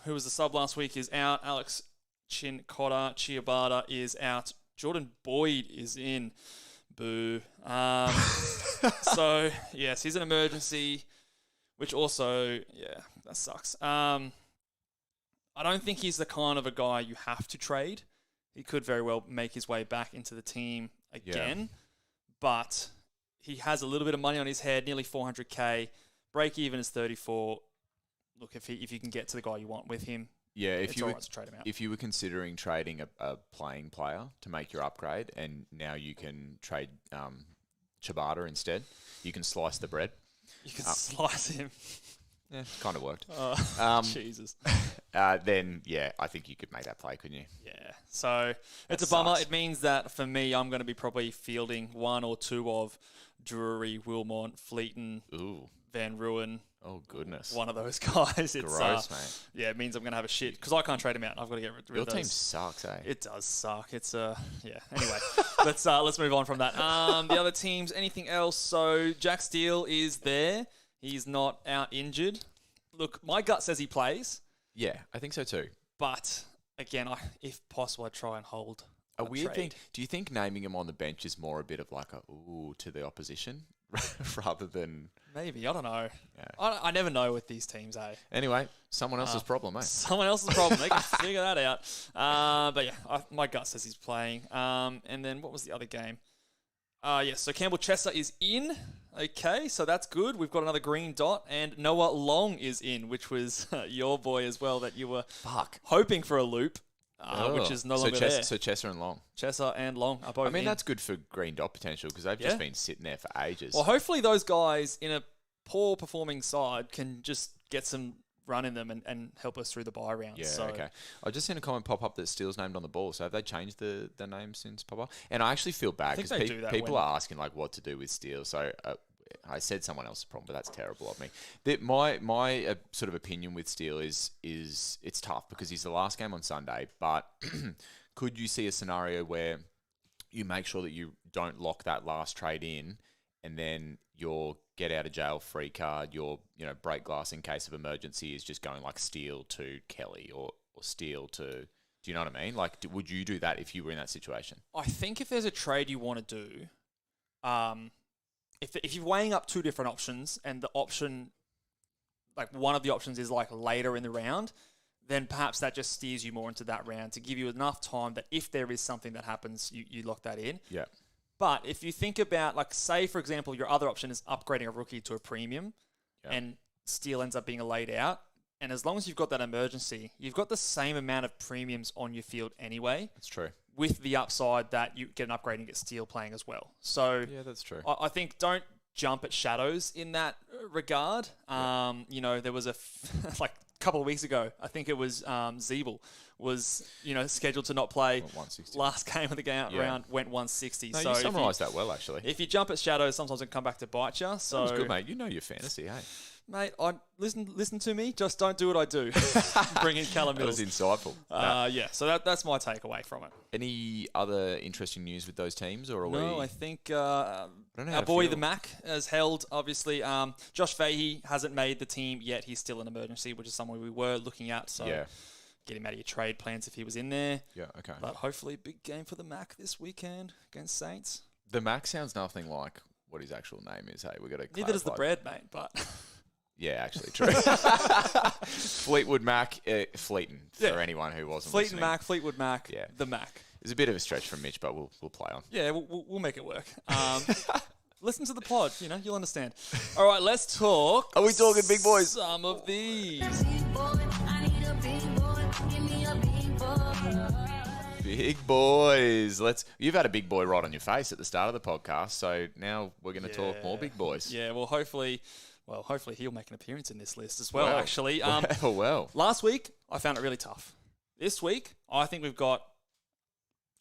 who was the sub last week, is out. Alex Chiabata is out. Jordan Boyd is in. Boo. So, yes, he's an emergency, which also, that sucks. I don't think he's the kind of a guy you have to trade. He could very well make his way back into the team again, but he has a little bit of money on his head, nearly 400K. Break even is 34. Look, if you can get to the guy you want with him, if you right to trade him out. If you were considering trading a playing player to make your upgrade, and now you can trade Ciabatta instead, you can slice the bread. You can slice him. Yeah, kind of worked. Jesus. Then I think you could make that play, couldn't you? Yeah. So it's a bummer. It means that for me, I'm going to be probably fielding 1 or 2 of Drury, Wilmot, Fleeton, Van Ruin. Oh, goodness. One of those guys. It's gross, mate. Yeah, it means I'm going to have a shit because I can't trade him out. I've got to get rid of those. Your team sucks, eh? It does suck. It's Anyway, let's move on from that. The other teams, anything else? So Jack Steele is there. He's not out injured. Look, my gut says he plays. Yeah, I think so too. But again, if possible, I try and hold a weird trade. thing. Do you think naming him on the bench is more a bit of like a ooh to the opposition? rather than... Maybe, I don't know. Yeah. I never know with these teams, eh? Anyway, someone else's problem, eh? Someone else's problem. They can figure that out. But yeah, my gut says he's playing. And then what was the other game? So Campbell Chesser is in. Okay, so that's good. We've got another green dot. And Noah Long is in, which was your boy as well that you were hoping for a loop. Which is no longer there. So Chesser and Long. Chesser and Long are both in. That's good for green dot potential because they've just been sitting there for ages. Well, hopefully those guys in a poor performing side can just get some run in them and help us through the bye round. Yeah, okay. I just seen a comment pop up that Steele's named on the ball. So have they changed the name since pop-up? And I actually feel bad because people are asking like what to do with Steele. So I said someone else's problem, but that's terrible of me. My sort of opinion with Steele is it's tough because he's the last game on Sunday, but could you see a scenario where you make sure that you don't lock that last trade in and then your get out of jail free card, your break glass in case of emergency is just going like Steele to Kelly or Steele to... Do you know what I mean? Like, would you do that if you were in that situation? I think if there's a trade you want to do, if you're weighing up two different options and the option, like one of the options is like later in the round, then perhaps that just steers you more into that round to give you enough time that if there is something that happens, you lock that in. Yeah. But if you think about, like, say, for example, your other option is upgrading a rookie to a premium and Steele ends up being a laid out, and as long as you've got that emergency, you've got the same amount of premiums on your field anyway. That's true. With the upside that you get an upgrade and get Steele playing as well. So yeah, that's true. I think don't jump at shadows in that regard. There was a couple of weeks ago, I think it was Zeeble was scheduled to not play. Last game of the round went 160. No, so you summarised that well, actually. If you jump at shadows, sometimes it can come back to bite you. So that was good, mate. You know your fantasy, hey? Mate, listen to me. Just don't do what I do. Bring in Callum Mills. That was insightful. So that's my takeaway from it. Any other interesting news with those teams, or are we? No, I think our boy the Mac has held. Obviously, Josh Fahey hasn't made the team yet. He's still an emergency, which is someone we were looking at. So get him out of your trade plans if he was in there. Yeah, okay. But hopefully, big game for the Mac this weekend against Saints. The Mac sounds nothing like what his actual name is. Hey, we got to. Neither does the bread, mate. But. Yeah, actually, true. Fleetwood Mac, Fleeton, for anyone who wasn't listening. Fleetwood Mac, the Mac. It's a bit of a stretch from Mitch, but we'll play on. Yeah, we'll make it work. Listen to the pod, you'll understand. All right, let's talk. Are we talking big boys? Some of these. Big boys. You've had a big boy right on your face at the start of the podcast, so now we're going to talk more big boys. Yeah, hopefully he'll make an appearance in this list as well, actually. Well. Last week, I found it really tough. This week, I think we've got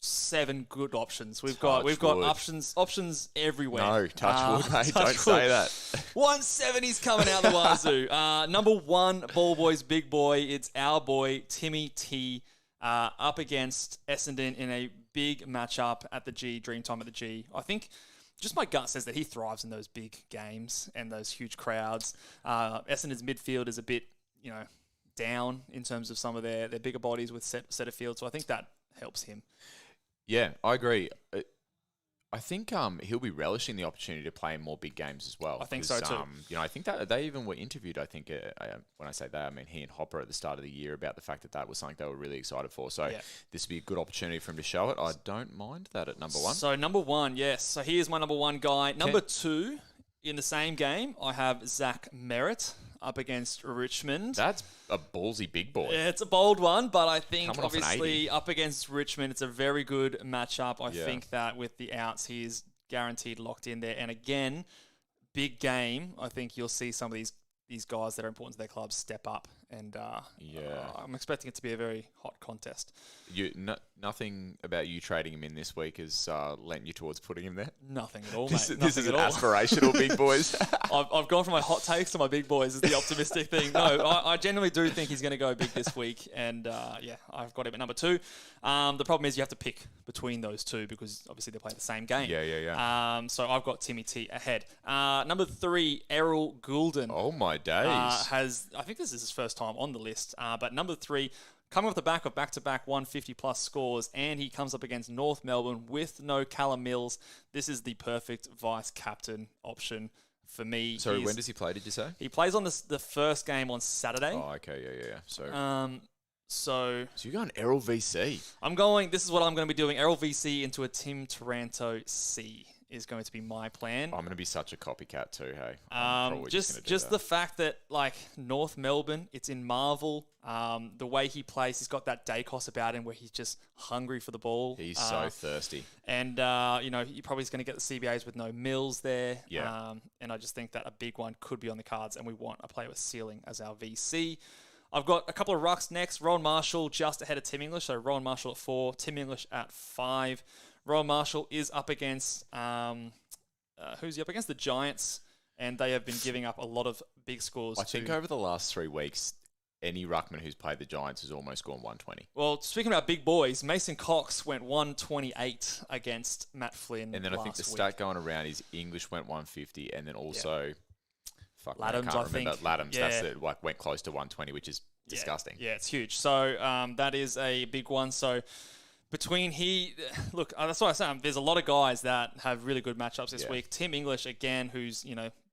7 good options. We've got options everywhere. No, touch wood, mate. Don't say that. 170's coming out the wazoo. Number 1, ball boys, big boy. It's our boy, Timmy T, up against Essendon in a big matchup at the G, Dreamtime at the G. I think... just my gut says that he thrives in those big games and those huge crowds. Essendon's midfield is a bit, down in terms of some of their bigger bodies with set of field. So I think that helps him. Yeah, I agree. I think he'll be relishing the opportunity to play in more big games as well. I think so too. I think that they even were interviewed. I think when I say that, I mean he and Hopper at the start of the year about the fact that was something they were really excited for. So this would be a good opportunity for him to show it. I don't mind that at number 1. So number 1, yes. So here's my number 1 guy. Number 2 in the same game, I have Zach Merritt up against Richmond. That's a ballsy big boy. Yeah, it's a bold one, but I think obviously up against Richmond, it's a very good matchup. I think that with the outs, he is guaranteed locked in there. And again, big game. I think you'll see some of these guys that are important to their clubs step up. And I'm expecting it to be a very hot contest. Nothing about you trading him in this week has lent you towards putting him there? Nothing at all, mate. This is an aspirational big boys. I've gone from my hot takes to my big boys is the optimistic thing. No, I generally do think he's going to go big this week. And I've got him at number 2. The problem is you have to pick between those two because obviously they play the same game. Yeah. So I've got Timmy T ahead. Number 3, Errol Goulden. Oh, my days. I think this is his first time on the list. But number 3, coming off the back of back-to-back 150-plus scores, and he comes up against North Melbourne with no Callum Mills. This is the perfect vice-captain option for me. Sorry, when does he play, did you say? He plays on the first game on Saturday. Oh, okay, yeah. So you're going Errol VC? This is what I'm going to be doing. Errol VC into a Tim Taranto C is going to be my plan. I'm going to be such a copycat too, hey? Just the fact that, like, North Melbourne, it's in Marvel. The way he plays, he's got that Dacos about him where he's just hungry for the ball. He's so thirsty. And, he probably is going to get the CBAs with no Mills there. Yeah. And I just think that a big one could be on the cards, and we want a player with ceiling as our VC. I've got a couple of rucks next. Rowan Marshall just ahead of Tim English. So Rowan Marshall at 4, Tim English at 5. Rowan Marshall is up against, who's he up against? The Giants, and they have been giving up a lot of big scores. I think over the last 3 weeks, any ruckman who's played the Giants has almost gone 120. Well, speaking about big boys, Mason Cox went 128 against Matt Flynn. And then I think the stat going around is English went 150, and then also, Laddams, I think. Laddams, that's it, went close to 120, which is disgusting. Yeah, it's huge. So that is a big one. So between that's what I say. There's a lot of guys that have really good matchups this week. Tim English, again, who's,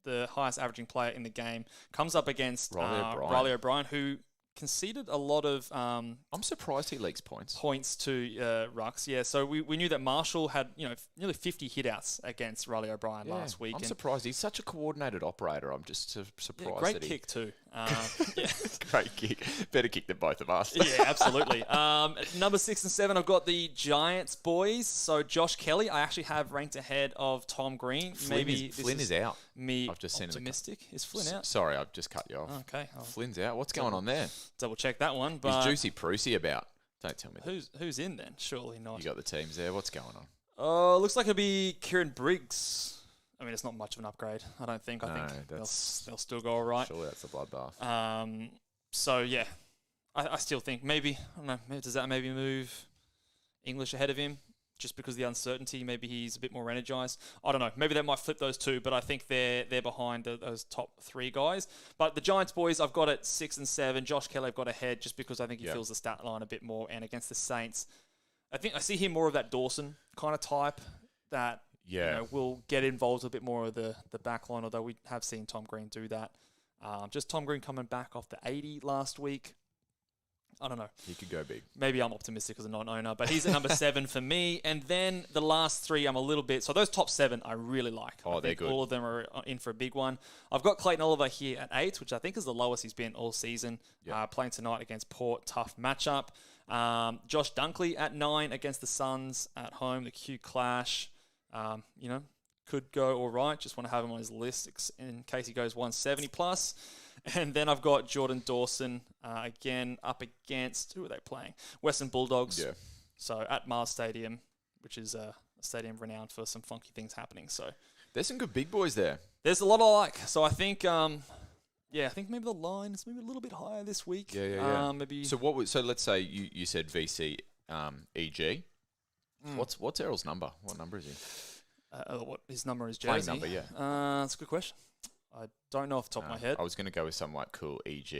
the highest averaging player in the game, comes up against Riley O'Brien, who conceded a lot of... I'm surprised he leaks points. Points to Rucks, yeah. So we knew that Marshall had, nearly 50 hitouts against Riley O'Brien last week. I'm surprised. He's such a coordinated operator. I'm just surprised. Great kick too. Great kick. Better kick than both of us. Yeah, absolutely. Number 6 and 7, I've got the Giants boys. So Josh Kelly, I actually have ranked ahead of Tom Green. Flynn is out. I've just optimistic. Is Flynn out? Sorry, I've just cut you off. Okay. Flynn's out. What's going on there? Double check that one. But is Juicy Prusy about? Don't tell me that. Who's in then? Surely not. You got the teams there. What's going on? Looks like it'll be Kieran Briggs. I mean, it's not much of an upgrade, I don't think. I think they'll still go all right. Surely that's a bloodbath. So, yeah. I still think maybe, I don't know, does that maybe move English ahead of him? Just because of the uncertainty, maybe he's a bit more energized. I don't know. Maybe that might flip those two, but I think they're behind those top 3 guys. But the Giants boys, I've got at 6 and 7. Josh Kelly, I've got ahead just because I think he fills the stat line a bit more. And against the Saints, I think I see him more of that Dawson kind of type that will get involved a bit more of the back line, although we have seen Tom Green do that. Just Tom Green coming back off the 80 last week. I don't know. He could go big. Maybe I'm optimistic as a non-owner, but he's at number 7 for me. And then the last 3, I'm a little bit... So those top 7, I really like. Oh, they're good. All of them are in for a big one. I've got Clayton Oliver here at 8, which I think is the lowest he's been all season. Playing tonight against Port, tough matchup. Josh Dunkley at 9 against the Suns at home, the Q clash. Could go all right. Just want to have him on his list in case he goes 170 plus. And then I've got Jordan Dawson again up against, who are they playing? Western Bulldogs. Yeah. So at Mars Stadium, which is a stadium renowned for some funky things happening. So there's some good big boys there. There's a lot I like. So I think, I think maybe the line is maybe a little bit higher this week. Yeah. Maybe. So let's say you said VC EG. What's Errol's number? What number is he? What his number is jersey. Playing number, yeah. That's a good question. I don't know off the top of my head. I was going to go with some like cool EG.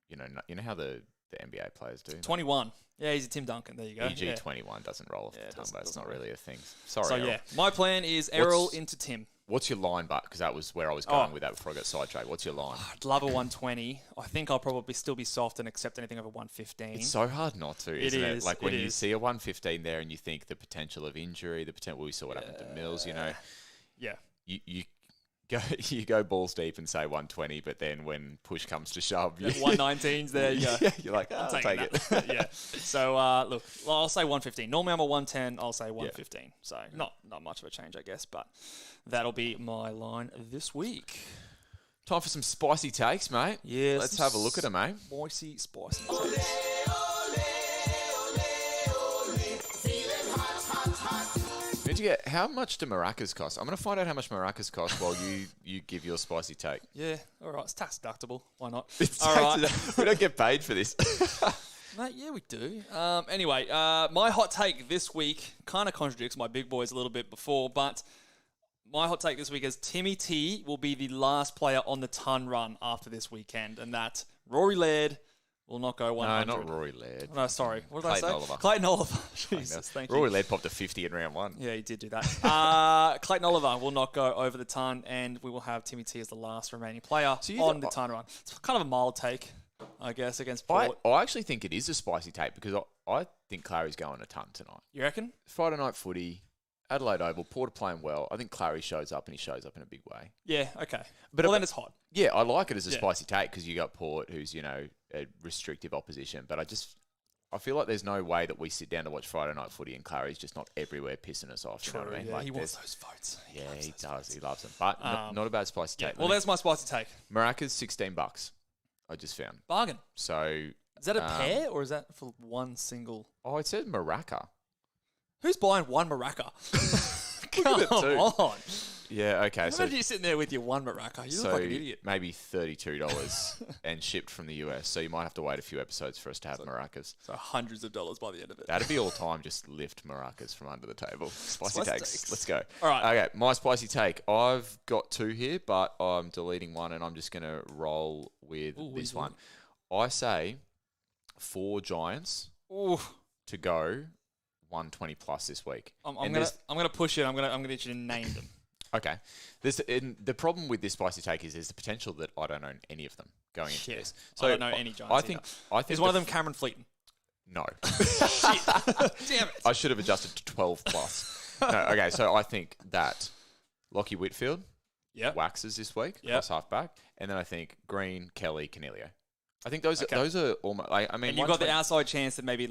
You know how the NBA players do. 21. Yeah, he's a Tim Duncan. There you go. EG 21 doesn't roll off the tongue, but it's not really a thing. Sorry. So Errol. My plan is Errol into Tim. What's your line, but because that was where I was going with that before I got sidetracked. What's your line? I'd love a 120. I think I'll probably still be soft and accept anything over 115. It's so hard not to, isn't it? Like when you see a 115 there and you think the potential of injury, the potential. We saw what happened to Mills. Yeah. You go balls deep and say 120, but then when push comes to shove, 119's there. You're like, I'll take it. Yeah. So look, I'll say 115. Normally I'm a 110. I'll say 115. Yeah. So not much of a change, I guess, but that'll be my line this week. Time for some spicy takes, mate. Yeah. Let's have a look at them, mate. Spicy takes. How much do maracas cost? I'm going to find out how much maracas cost while you give your spicy take. Yeah, all right. It's tax deductible. Why not? All right. We don't get paid for this. Mate, yeah, we do. Anyway, my hot take this week kind of contradicts my big boys a little bit before, but my hot take this week is Timmy T will be the last player on the ton run after this weekend, and that Rory Laird will not go 100. No, not Rory Laird. No, sorry. What did Clayton I say? Oliver. Clayton Oliver. Jesus, thank you. Rory Laird popped a 50 in round 1. Yeah, he did do that. Clayton Oliver will not go over the ton, and we will have Timmy T as the last remaining player on the ton run. It's kind of a mild take, I guess, against Port. I actually think it is a spicy take because I think Clary's going a ton tonight. You reckon? Friday night footy, Adelaide Oval, Port are playing well. I think Clary shows up and he shows up in a big way. Yeah, okay. But then it's hot. Yeah, I like it as a spicy take because you got Port, who's, a restrictive opposition. But I feel like there's no way that we sit down to watch Friday night footy and Clary's just not everywhere pissing us off. True, you know what I mean? Yeah, like he wants those votes. He does. He loves them. But not a bad spicy take. Well, there's my spicy take. Maracas, $16. I just found. Bargain. So... Is that a pair or is that for one single? Oh, it says Maraca. Who's buying one Maraca? Come on. Yeah, okay. Imagine you sitting there with your one Maraca. You look like an idiot. Maybe $32 and shipped from the US. So you might have to wait a few episodes for us to have maracas. So hundreds of dollars by the end of it. That'd be all time. Just lift maracas from under the table. Spicy takes. Let's go. All right. Okay, my spicy take. I've got 2 here, but I'm deleting one and I'm just going to roll with this one. I say 4 Giants to go 120 plus this week. I'm gonna push it. I'm gonna get you to name them. Okay. The problem with this spicy take is there's the potential that I don't own any of them going into this. So I don't know any Giants. I think is one of them Cameron Fleeton? No. Shit. Damn it. I should have adjusted to 12 plus. No, okay, so I think that Lockie Whitfield waxes this week, cross half-back, and then I think Green, Kelly, Canelio. I think those are almost... and you've got the outside chance that maybe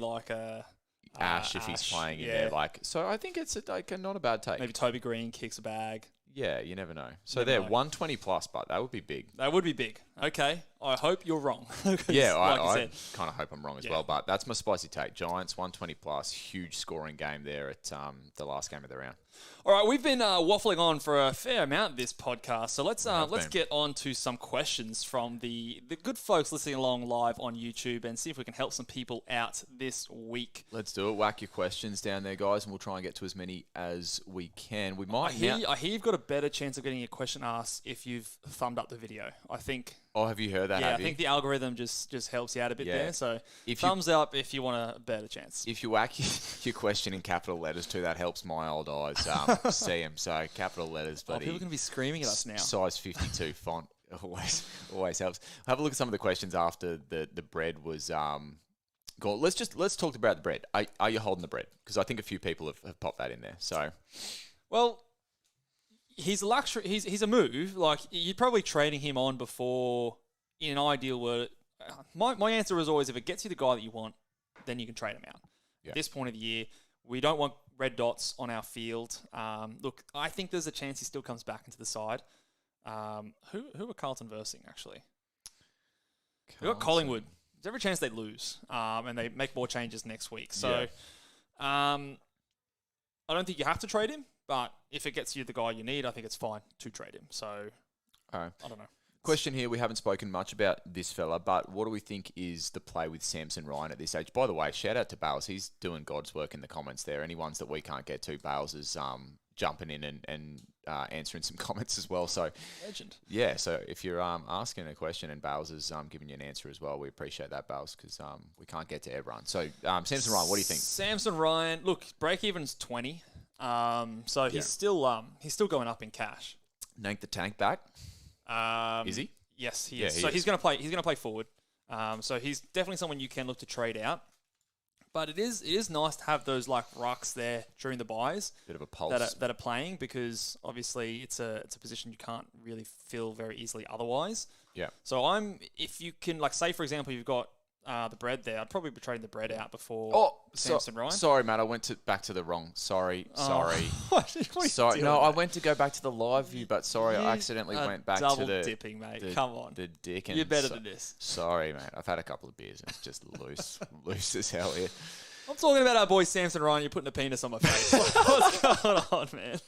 Ash, if he's playing in there. So I think it's not a bad take. Maybe Toby Green kicks a bag. Yeah, you never know. So they're 120 plus, but that would be big. That would be big. Okay. I hope you're wrong. Yeah, I kind of hope I'm wrong as well, but that's my spicy take. Giants, 120 plus, huge scoring game there at the last game of the round. All right, we've been waffling on for a fair amount this podcast, so let's get on to some questions from the good folks listening along live on YouTube and see if we can help some people out this week. Let's do it. Whack your questions down there, guys, and we'll try and get to as many as we can. We might. I hear you've got a better chance of getting your question asked if you've thumbed up the video. I think. Oh, have you heard that? Yeah, I think the algorithm just helps you out a bit there. So thumbs up if you want a better chance. If you whack your question in capital letters too, that helps my old eyes see them. So capital letters, buddy. People are going to be screaming at us now. Size 52 font always helps. Have a look at some of the questions after the bread was gone. Let's talk about the bread. Are you holding the bread? Because I think a few people have popped that in there. So, well. He's a luxury. He's a move. Like, you're probably trading him on before. In an ideal world, my answer is always, if it gets you the guy that you want, then you can trade him out. Yeah. At this point of the year, we don't want red dots on our field. Look, I think there's a chance he still comes back into the side. Who are Carlton versing, actually? We've got Collingwood. There's every chance they lose, and they make more changes next week. So, I don't think you have to trade him. But if it gets you the guy you need, I think it's fine to trade him. So, I don't know. Question here, we haven't spoken much about this fella, but what do we think is the play with Samson Ryan at this age? By the way, shout out to Bales. He's doing God's work in the comments there. Any ones that we can't get to, Bales is jumping in and answering some comments as well. So, legend. Yeah, so if you're asking a question and Bales is giving you an answer as well, we appreciate that, Bales, because we can't get to everyone. So, Samson Ryan, what do you think? Samson Ryan, look, break-even's 20. So he's still going up in cash. Nank the Tank back. Is he? Yes, he is. He's going to play. He's going to play forward. So he's definitely someone you can look to trade out. But it is nice to have those rucks there during the buys. Bit of a pulse that are playing, because obviously it's a position you can't really fill very easily otherwise. Yeah. So if you can, say for example you've got the bread there, I'd probably be trading the bread out before Samson Ryan. Sorry, Matt, I went back to the wrong. Sorry. What sorry. No, I went to go back to the live view, but sorry, I accidentally went back to the double dipping, mate. Come on, the Dickens. You're better than this. Sorry, mate. I've had a couple of beers and it's just loose as hell here. I'm talking about our boy Samson Ryan. You're putting a penis on my face. What's going on, man?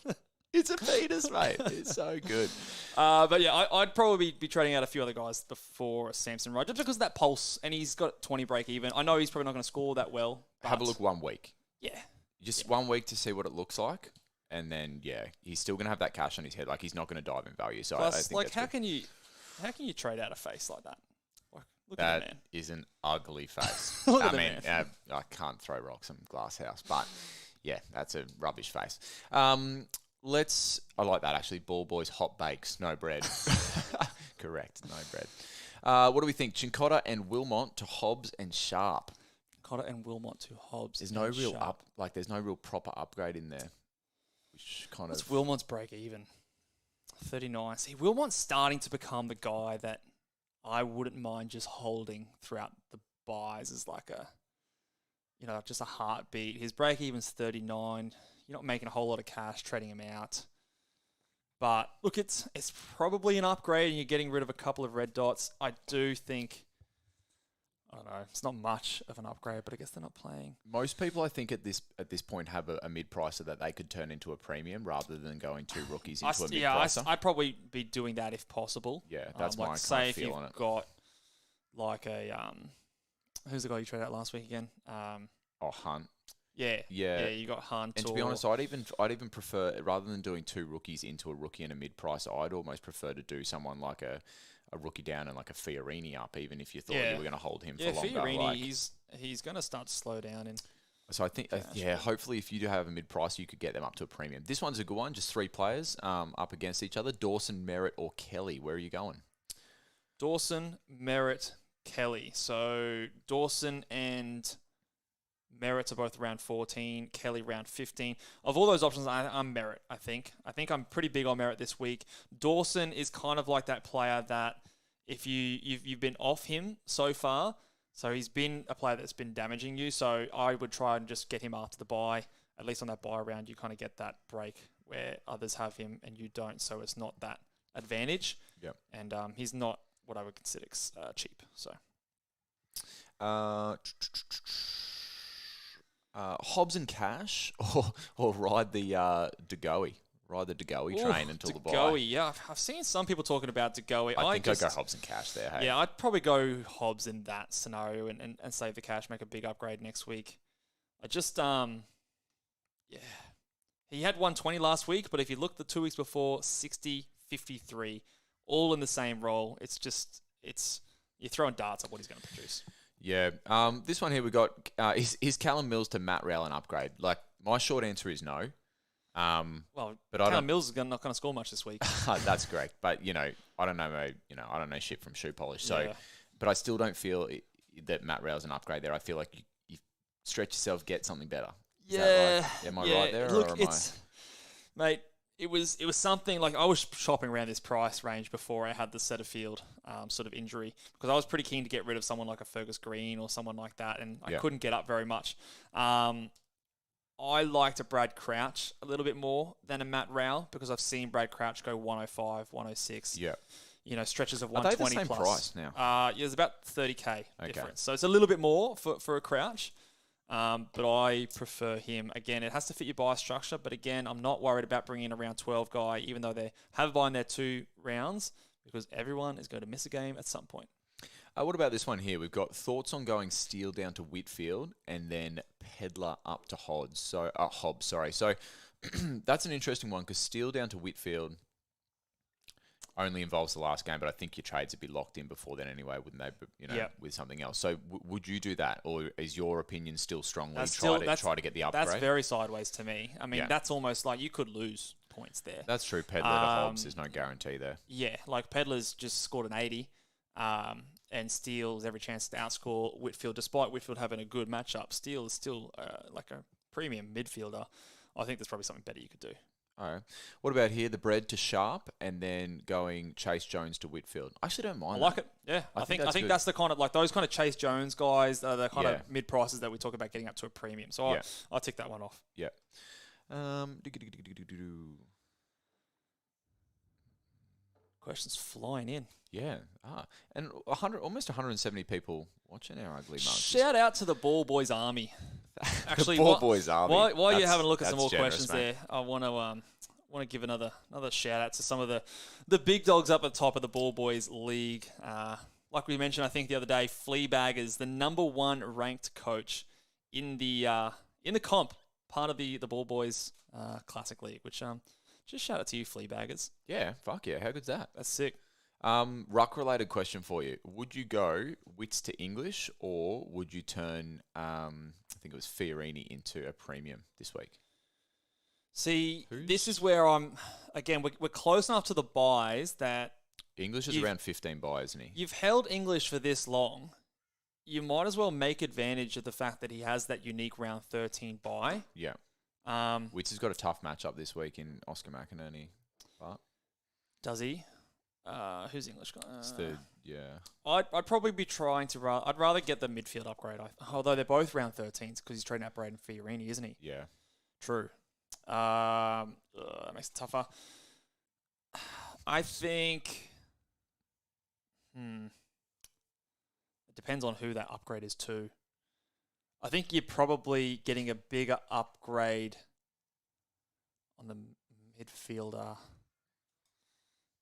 It's a penis, mate. It's so good. But yeah, I'd probably be trading out a few other guys before Samson Ryan, just because of that pulse, and he's got 20 break even. I know he's probably not going to score that well. Have a look 1 week. Yeah. Just 1 week to see what it looks like. And then, he's still going to have that cash on his head. He's not going to dive in value. So plus, I think how can you trade out a face like that? Look at the man. That is an ugly face. Look I at the mean, man. I can't throw rocks in Glass House, but yeah, that's a rubbish face. I like that actually. Ball boys, hot bakes, no bread. Correct, no bread. What do we think? Chincotta and Wilmot to Hobbs and Sharp. Cotter and Wilmot to Hobbs. There's no real Sharp. there's no real proper upgrade in there. Which kind What's of Wilmot's break even? 39. See, Wilmot's starting to become the guy that I wouldn't mind just holding throughout the buys as like a, just a heartbeat. His break even's 39. You're not making a whole lot of cash trading him out. But look, it's probably an upgrade and you're getting rid of a couple of red dots. I do think, I don't know, it's not much of an upgrade, but I guess they're not playing. Most people, I think, at this point have a mid-pricer that they could turn into a premium rather than going two rookies into a mid-pricer. I'd probably be doing that if possible. Yeah, that's my say kind of if feel you've on it. got like a who's the guy you traded out last week again? Hunt. Yeah, you got Hunt. And to be honest, I'd even prefer, rather than doing two rookies into a rookie and a mid-pricer, I'd almost prefer to do someone like a rookie down and like a Fiorini up, even if you thought you were going to hold him for longer. Fiorini, he's going to start to slow down. So I think, hopefully if you do have a mid-price, you could get them up to a premium. This one's a good one, just three players up against each other. Dawson, Merritt or Kelly. Where are you going? Dawson, Merritt, Kelly. So Dawson and Merritt are both round 14, Kelly round 15. Of all those options, I'm Merritt, I think. I think I'm pretty big on Merritt this week. Dawson is kind of like that player that if you've been off him so far, so he's been a player that's been damaging you, so I would try and just get him after the bye. At least on that bye round, you kind of get that break where others have him and you don't, so it's not that advantage. Yep. And he's not what I would consider cheap, so. Hobbs and Cash or ride the DeGoey. Ride the DeGoey train until the bye. DeGoey, yeah. I've seen some people talking about DeGoey. I think I'd go Hobbs and Cash there, hey? Yeah, I'd probably go Hobbs in that scenario and save the cash, make a big upgrade next week. I just, he had 120 last week, but if you look the 2 weeks before, 60, 53, all in the same role. You're throwing darts at what he's going to produce. Yeah. This one here we got, is Callum Mills to Matt Rowell an upgrade? Like, my short answer is no. But Callum Mills is not going to score much this week. That's correct. But, I don't know, I don't know shit from shoe polish. So, But I still don't feel that Matt Rowell's an upgrade there. I feel like you stretch yourself, get something better. Is that right? Am I right there? Look, mate, it was something like I was shopping around this price range before I had the Setterfield sort of injury because I was pretty keen to get rid of someone like a Fergus Green or someone like that, and I couldn't get up very much. I liked a Brad Crouch a little bit more than a Matt Rowell because I've seen Brad Crouch go 105, 106. Yeah. Stretches of 120 Are they the same plus. price now? There's about 30k difference. So it's a little bit more for a Crouch. But I prefer him. Again, it has to fit your buy structure. But again, I'm not worried about bringing in a round 12 guy, even though they have a buy in their 2 rounds, because everyone is going to miss a game at some point. What about this one here? We've got thoughts on going Steele down to Whitfield and then Pedlar up to Hobbs. So that's an interesting one because Steele down to Whitfield only involves the last game, but I think your trades would be locked in before then anyway, wouldn't they? With something else. So would you do that, or is your opinion still strongly try to get the upgrade? That's very sideways to me. I mean, that's almost like you could lose points there. That's true. Pedlar to Hobbs, there's no guarantee there. Yeah, like Pedlar's just scored an 80, and Steele has every chance to outscore Whitfield, despite Whitfield having a good matchup. Steele is still like a premium midfielder. I think there's probably something better you could do. All right. What about here, the bread to Sharp and then going Chase Jones to Whitfield? I actually don't mind. I like it. Yeah, I think that's the kind of like those kind of Chase Jones guys, the kind of mid prices that we talk about getting up to a premium. So I'll tick that one off. Yeah. Questions flying in. Yeah. And almost 170 people watching our ugly mugs. Shout out to the Ball Boys Army. Actually, the Ball Boys Army. While you're having a look at some more generous, questions mate. there, I want to give another shout out to some of the big dogs up at the top of the Ball Boys League. Like we mentioned, I think the other day, Fleabagger's the number 1 ranked coach in the comp, part of the Ball Boys Classic League. Which just shout out to you, Fleabaggers. Yeah, fuck yeah. How good's that? That's sick. Ruck-related question for you. Would you go Wits to English or would you turn, I think it was Fiorini, into a premium this week? See, this is where again, we're close enough to the buys that... English is around 15 buys, isn't he? You've held English for this long. You might as well make advantage of the fact that he has that unique round 13 buy. Yeah. Wits has got a tough matchup this week in Oscar McInerney. But does he? Who's English guy? It's the, yeah. I'd probably be trying to... I'd rather get the midfield upgrade. Although they're both round 13s because he's trading out Braden Fiorini, isn't he? Yeah. True. That makes it tougher. I think... It depends on who that upgrade is to. I think you're probably getting a bigger upgrade on the midfielder.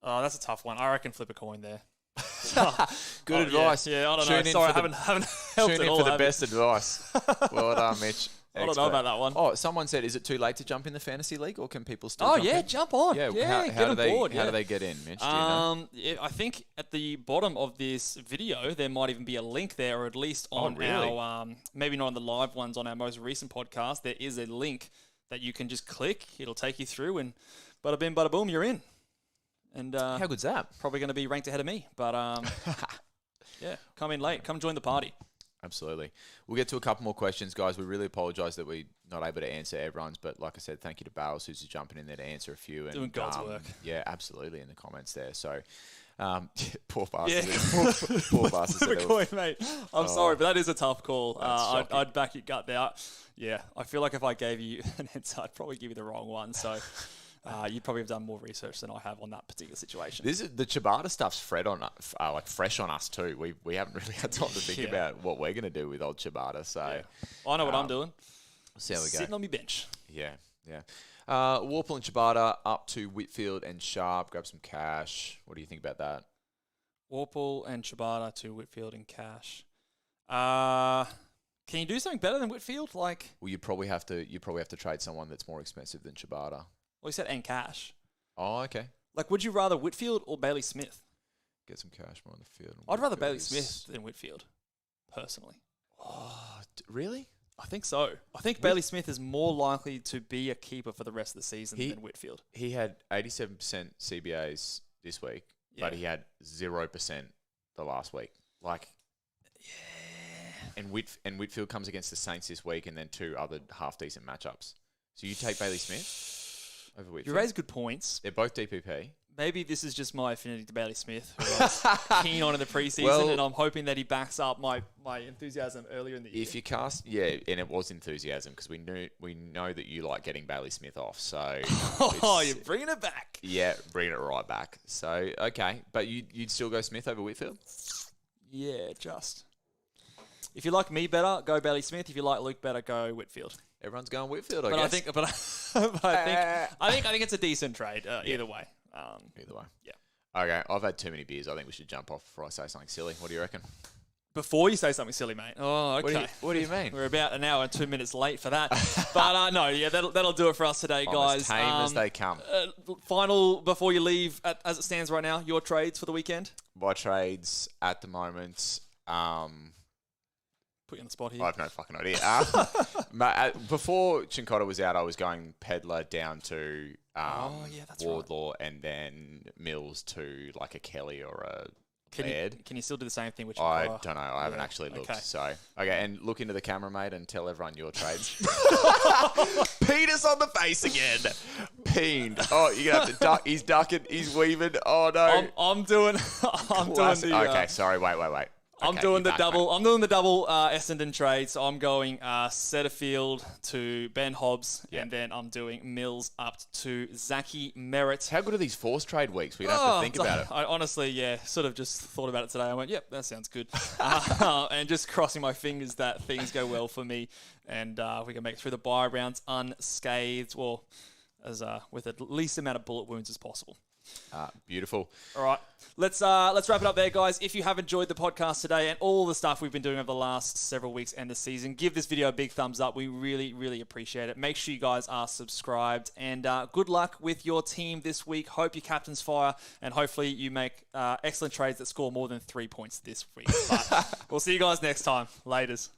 Oh, that's a tough one. I reckon flip a coin there. Good advice. Yeah, I don't know. Sorry, I haven't helped tune at in all. For the best advice. Well done, Mitch. I don't know about that one. Oh, someone said, is it too late to jump in the fantasy league, or can people still? Jump on. Yeah, how do they? Board, how do they get in, Mitch? Do you know? I think at the bottom of this video there might even be a link there, or at least on our maybe not on the live ones on our most recent podcast. There is a link that you can just click. It'll take you through, and bada bing, bada boom, you're in. And how good's that? Probably going to be ranked ahead of me, but yeah, come in late. Come join the party. Absolutely. We'll get to a couple more questions, guys. We really apologise that we're not able to answer everyone's, but like I said, thank you to Bales, who's jumping in there to answer a few. And, doing God's work. Yeah, absolutely, in the comments there. So, poor bastard. Poor bastard. Coin, mate. I'm sorry, but that is a tough call. I'd back your gut there. Yeah, I feel like if I gave you an answer, I'd probably give you the wrong one. So... you probably have done more research than I have on that particular situation. This is the Ciabatta stuff's fresh on us too. We haven't really had time to think about what we're going to do with old Ciabatta. So I know what I'm doing. See how we go. Sitting on my bench. Yeah. Warple and Ciabatta up to Whitfield and Sharp. Grab some cash. What do you think about that? Warple and Ciabatta to Whitfield and cash. Can you do something better than Whitfield? Well, you probably have to trade someone that's more expensive than Ciabatta. Well, you said and cash. Oh, okay. Would you rather Whitfield or Bailey Smith? Get some cash more on the field. I'd rather Bailey Smith than Whitfield, personally. Oh, really? I think so. I think Bailey Smith is more likely to be a keeper for the rest of the season than Whitfield. He had 87% CBAs this week, but he had 0% the last week. And Whitfield comes against the Saints this week, and then two other half-decent matchups. So you take Bailey Smith over Whitfield? You raise good points. They're both DPP. Maybe this is just my affinity to Bailey Smith, who I was keen on in the preseason, and I'm hoping that he backs up my enthusiasm earlier in the year. If you cast, and it was enthusiasm because we know that you like getting Bailey Smith off. So you're bringing it back. Yeah, bringing it right back. So okay, but you'd still go Smith over Whitfield? Yeah, just. If you like me better, go Bailey Smith. If you like Luke better, go Whitfield. Everyone's going Whitfield, I guess. I think it's a decent trade either way. Either way. Yeah. Okay, I've had too many beers. I think we should jump off before I say something silly. What do you reckon? Before you say something silly, mate. Oh, okay. What do you mean? We're about an hour and 2 minutes late for that. But that'll do it for us today, guys. As tame as they come. Final, before you leave, as it stands right now, your trades for the weekend? My trades at the moment... Put you on the spot here. I have no fucking idea. Before Chincotta was out, I was going Pedler down to Wardlaw, and then Mills to like a Kelly or a Laird. Can you still do the same thing with Chincotta? I don't know. I haven't actually looked. Okay. So, and look into the camera, mate, and tell everyone your trades. Peter's on the face again. Peened. Oh, you're going to have to duck. He's ducking. He's weaving. Oh, no. I'm doing the... Okay, sorry. Wait. I'm doing the double Essendon trade. So I'm going Setterfield to Ben Hobbs, and then I'm doing Mills up to Zachy Merritt. How good are these forced trade weeks? We don't have to think about it. I honestly, sort of just thought about it today. I went, yep, that sounds good. And just crossing my fingers that things go well for me, and we can make it through the bye rounds unscathed, or as with the least amount of bullet wounds as possible. Beautiful. All right. Let's wrap it up there, guys. If you have enjoyed the podcast today and all the stuff we've been doing over the last several weeks and the season, give this video a big thumbs up. We really, really appreciate it. Make sure you guys are subscribed. And good luck with your team this week. Hope your captains fire. And hopefully you make excellent trades that score more than 3 points this week. But we'll see you guys next time. Laters.